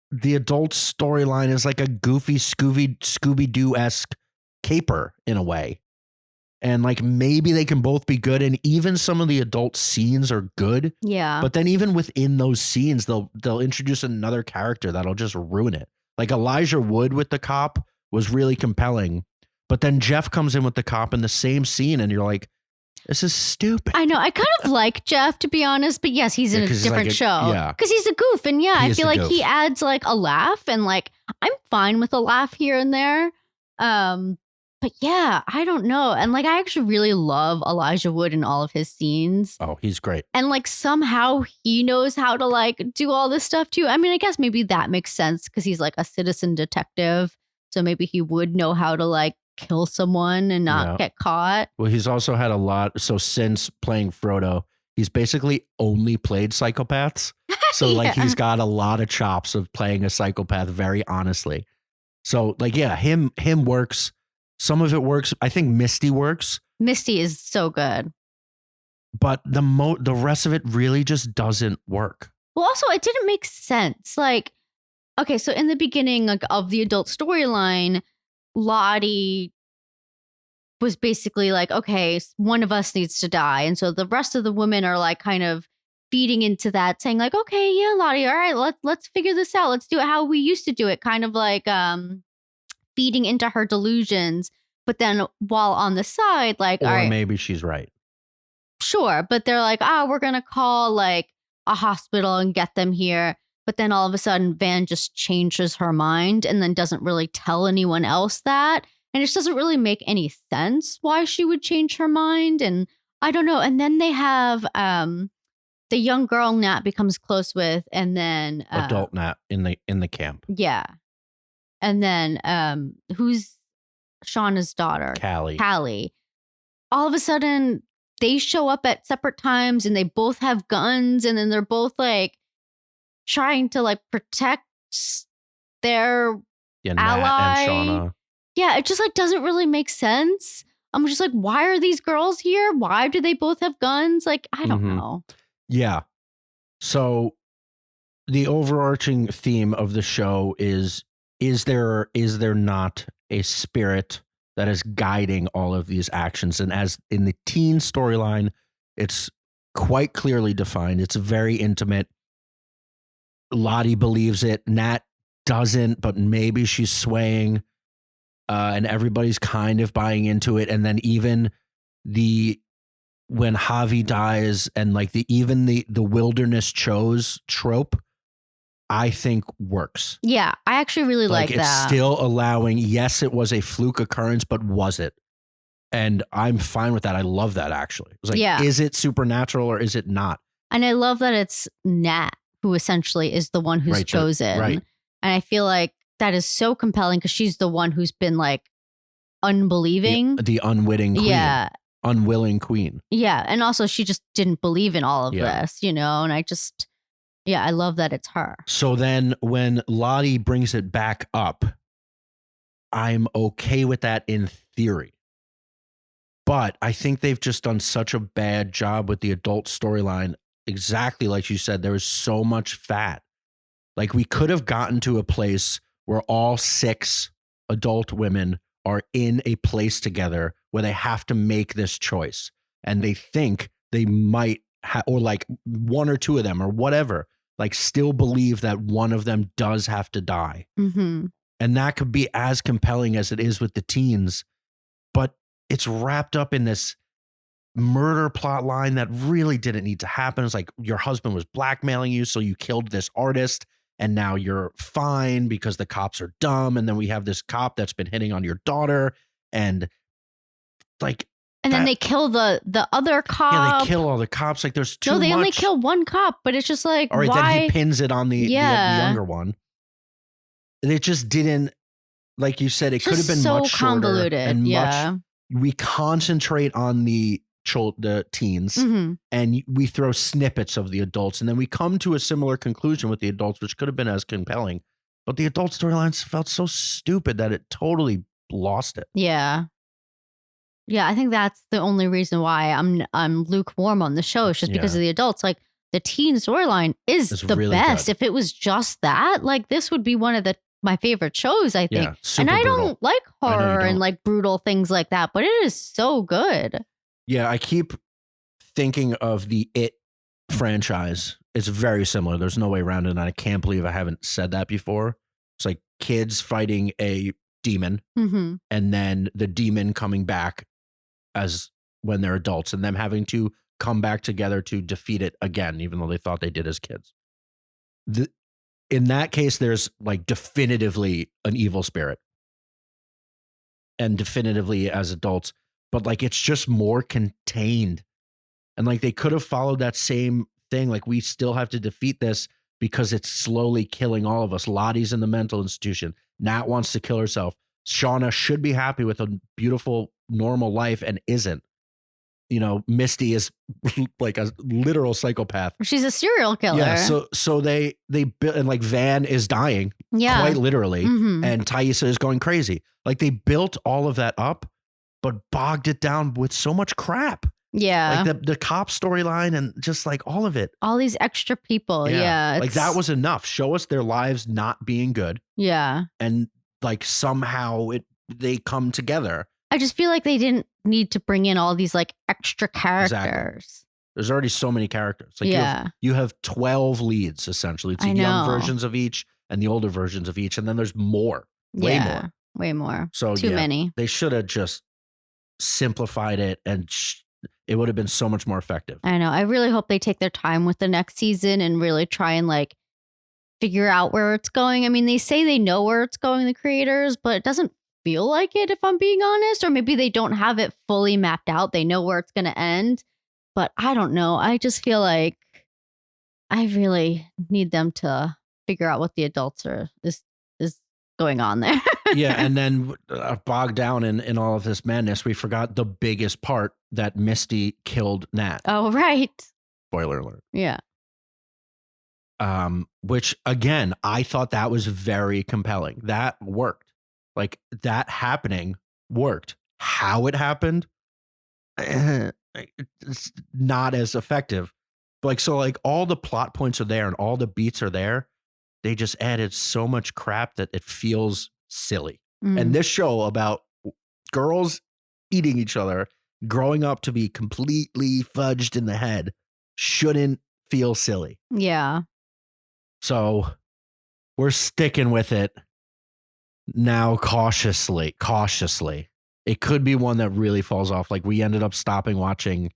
the adult storyline is like a goofy Scooby-Doo-esque caper in a way. And like maybe they can both be good, and even some of the adult scenes are good. Yeah. But then even within those scenes, they'll introduce another character that'll just ruin it. Like Elijah Wood with the cop was really compelling, but then Jeff comes in with the cop in the same scene, and you're like, this is stupid. I know. I kind of like Jeff, to be honest, but yes, he's in a different show. Yeah. Because he's a goof, and yeah, I feel like goof. he adds like a laugh, and like I'm fine with a laugh here and there. But yeah, I don't know. And like I actually really love Elijah Wood in all of his scenes. Oh, he's great. And like somehow he knows how to like do all this stuff too. I mean, I guess maybe that makes sense because he's like a citizen detective. So maybe he would know how to like kill someone and not get caught. Well, he's also had a lot. So since playing Frodo, he's basically only played psychopaths. So like he's got a lot of chops of playing a psychopath very honestly. So like, yeah, him works. Some of it works. I think Misty works. Misty is so good. But the rest of it really just doesn't work. Well, also, it didn't make sense. Like, okay, so in the beginning of the adult storyline, Lottie was basically like, okay, one of us needs to die. And so the rest of the women are like kind of feeding into that, saying like, okay, yeah, Lottie, all right, let's figure this out. Let's do it how we used to do it. Kind of like feeding into her delusions. But then while on the side, like, or all right, maybe she's right. Sure. But they're like, we're going to call like a hospital and get them here. But then all of a sudden, Van just changes her mind and then doesn't really tell anyone else that. And it just doesn't really make any sense why she would change her mind. And I don't know. And then they have the young girl Nat becomes close with, and then adult Nat in the camp. Yeah. And then who's Shauna's daughter? Callie. All of a sudden, they show up at separate times and they both have guns, and then they're both like trying to like protect their ally. Nat and Shauna. Yeah, it just like doesn't really make sense. I'm just like, why are these girls here? Why do they both have guns? Like, I don't know. Yeah. So the overarching theme of the show is there not a spirit that is guiding all of these actions? And as in the teen storyline, it's quite clearly defined. It's very intimate. Lottie believes it. Nat doesn't, but maybe she's swaying. And everybody's kind of buying into it. And then even when Javi dies and like the wilderness chose trope, I think works. Yeah, I actually really like that. It's still allowing, yes, it was a fluke occurrence, but was it? And I'm fine with that. I love that actually. It's like, is it supernatural or is it not? And I love that it's Nat who essentially is the one who's chosen. Right. And I feel like that is so compelling because she's the one who's been like unbelieving. The unwitting queen. Yeah. Unwilling queen. Yeah. And also she just didn't believe in all of this, you know, and I love that it's her. So then when Lottie brings it back up, I'm okay with that in theory. But I think they've just done such a bad job with the adult storyline. Exactly like you said, there was so much fat. Like we could have gotten to a place where all 6 adult women are in a place together where they have to make this choice. And they think they might or like 1 or 2 of them or whatever, like still believe that one of them does have to die. Mm-hmm. And that could be as compelling as it is with the teens, but it's wrapped up in this murder plot line that really didn't need to happen. It's like your husband was blackmailing you, so you killed this artist, and now you're fine because the cops are dumb. And then we have this cop that's been hitting on your daughter, and like, and then they kill the other cop. Yeah, they kill all the cops. Like there's too much. No, they only kill one cop, but it's just like, all right, why? Then he pins it on the younger one. And it just didn't, like you said, it could have been so much shorter convoluted. And much. We concentrate on the teens, and we throw snippets of the adults, and then we come to a similar conclusion with the adults, which could have been as compelling. But the adult storylines felt so stupid that it totally lost it. Yeah. Yeah, I think that's the only reason why I'm lukewarm on the show. It's just because of the adults. Like the teen storyline is the really best. Good. If it was just that, like this would be one of the my favorite shows, I think. Yeah, super And I brutal. don't like I know you horror and don't. like brutal things like that, but it is so good. Yeah, I keep thinking of the It franchise. It's very similar. There's no way around it. And I can't believe I haven't said that before. It's like kids fighting a demon Mm-hmm. and then the demon coming back as when they're adults and them having to come back together to defeat it again, even though they thought they did as kids. In that case, there's like definitively an evil spirit and definitively as adults, but like it's just more contained. And like they could have followed that same thing. Like we still have to defeat this because it's slowly killing all of us. Lottie's in the mental institution. Nat wants to kill herself. Shauna should be happy with a beautiful, normal life and isn't. You know, Misty is like a literal psychopath. She's a serial killer. Yeah, so they built, and like Van is dying, quite literally, and Thaisa is going crazy. Like they built all of that up, but bogged it down with so much crap. Yeah. Like the cop storyline and just like all of it. All these extra people. Yeah. Like that was enough. Show us their lives not being good. Yeah. And like somehow they come together. I just feel like they didn't need to bring in all these like extra characters. Exactly. There's already so many characters. Like you have 12 leads essentially. It's the young versions of each and the older versions of each. And then there's more. Way more. So too many. They should have just simplified it and it would have been so much more effective. I know. I really hope they take their time with the next season and really try and like figure out where it's going. I mean, they say they know where it's going, the creators, but it doesn't feel like it, if I'm being honest. Or maybe they don't have it fully mapped out. They know where it's going to end, but I don't know. I just feel like I really need them to figure out what the adults is going on there. Yeah, and then bogged down in all of this madness, we forgot the biggest part, that Misty killed Nat. Oh, right. Spoiler alert. Yeah. Which again, I thought that was very compelling. That worked. Like that happening worked. How it happened, it's not as effective. Like so, like all the plot points are there and all the beats are there. They just added so much crap that it feels silly. And this show about girls eating each other, growing up to be completely fudged in the head, shouldn't feel silly. Yeah. So we're sticking with it now cautiously. It could be one that really falls off. Like we ended up stopping watching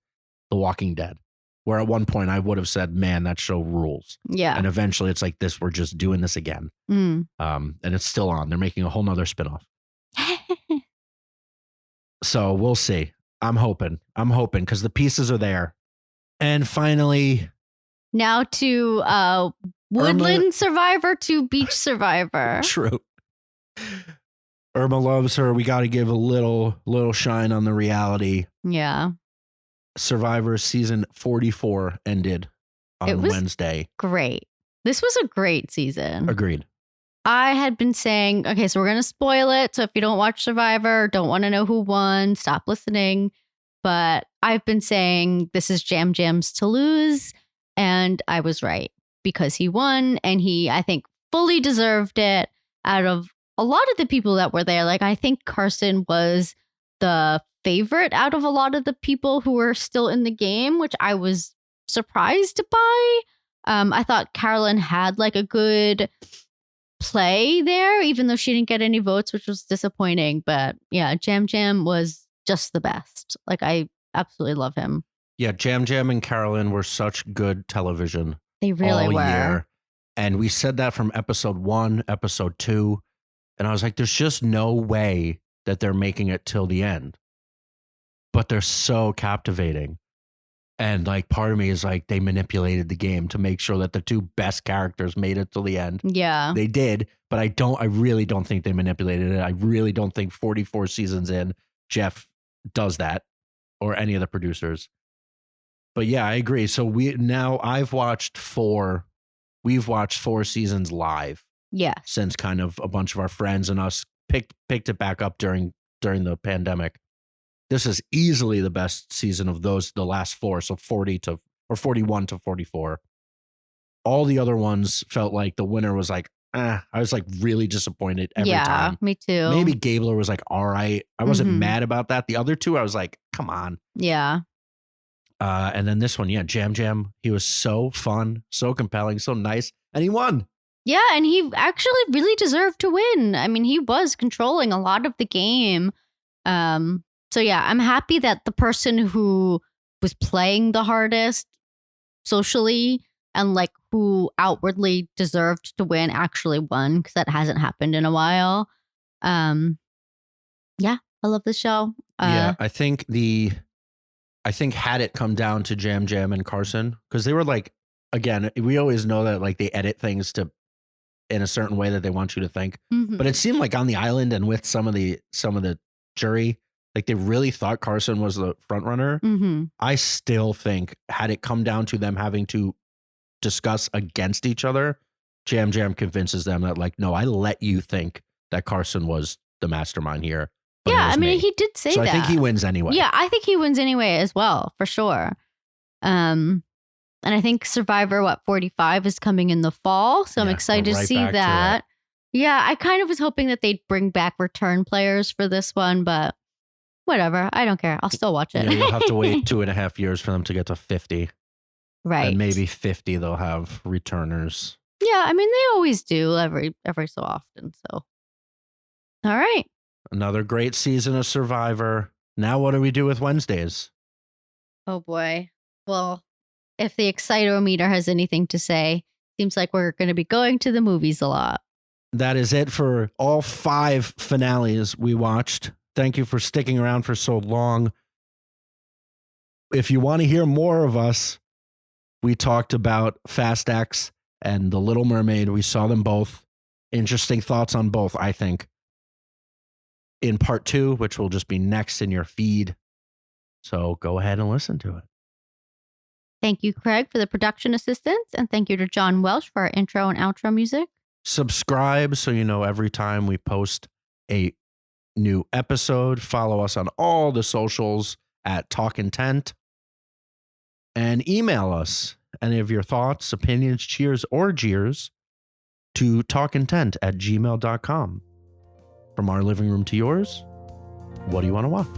The Walking Dead, where at one point I would have said, man, that show rules. Yeah. And eventually it's like this, we're just doing this again. And it's still on. They're making a whole nother spinoff. So we'll see. I'm hoping because the pieces are there. And finally, now to Woodland Survivor to Beach Survivor. True. Irma loves her. We got to give a little shine on the reality. Yeah. Survivor season 44 ended on Wednesday. Great. This was a great season. Agreed. I had been saying, okay, so we're going to spoil it. So if you don't watch Survivor, don't want to know who won, stop listening. But I've been saying this is Jam Jam's to lose. And I was right because he won and he, I think, fully deserved it out of a lot of the people that were there. Like, I think Carson was the favorite out of a lot of the people who were still in the game, which I was surprised by. I thought Carolyn had like a good play there, even though she didn't get any votes, which was disappointing. But yeah, Jam Jam was just the best. Like, I absolutely love him. Yeah, Jam Jam and Carolyn were such good television. They really all were. Year. And we said that from episode 1, episode 2. And I was like, there's just no way that they're making it till the end. But they're so captivating. And like part of me is like, they manipulated the game to make sure that the two best characters made it till the end. Yeah. They did, but I really don't think they manipulated it. I really don't think 44 seasons in, Jeff does that, or any of the producers. But yeah, I agree. So we've watched 4 seasons live. Yeah. Since kind of a bunch of our friends and us picked it back up during the pandemic. This is easily the best season of the last 4, so 41 to 44. All the other ones felt like the winner was like I was like really disappointed every Yeah, time. me too. Maybe Gabler was like, all right. I wasn't Mhm. mad about that. The other two, I was like, come on. Yeah. And then this one, Jam Jam. He was so fun, so compelling, so nice. And he won. Yeah, and he actually really deserved to win. I mean, he was controlling a lot of the game. So yeah, I'm happy that the person who was playing the hardest socially and like who outwardly deserved to win actually won, because that hasn't happened in a while. Yeah, I love the show. Yeah, I think had it come down to Jam Jam and Carson, because they were like, again, we always know that like they edit things to in a certain way that they want you to think. But it seemed like on the island and with some of the jury, like they really thought Carson was the front runner. I still think had it come down to them having to discuss against each other, Jam Jam convinces them that like, no, I let you think that Carson was the mastermind here. But yeah, I mean, he did say so that. I think he wins anyway. Yeah, I think he wins anyway as well, for sure. And I think Survivor, 45 is coming in the fall. So I'm excited to see that. Yeah, I kind of was hoping that they'd bring back return players for this one, but whatever. I don't care. I'll still watch it. Yeah, you'll have to wait 2.5 years for them to get to 50. Right. And maybe 50 they'll have returners. Yeah, I mean, they always do every so often. So, all right. Another great season of Survivor. Now what do we do with Wednesdays? Oh, boy. Well, if the Excitometer has anything to say, seems like we're going to be going to the movies a lot. That is it for all 5 finales we watched. Thank you for sticking around for so long. If you want to hear more of us, we talked about Fast X and The Little Mermaid. We saw them both. Interesting thoughts on both, I think. In part 2, which will just be next in your feed. So go ahead and listen to it. Thank you, Craig, for the production assistance. And thank you to John Welsh for our intro and outro music. Subscribe so you know every time we post a new episode. Follow us on all the socials at Talkin Tent. And email us any of your thoughts, opinions, cheers, or jeers to talkintent@gmail.com. From our living room to yours, what do you want to watch?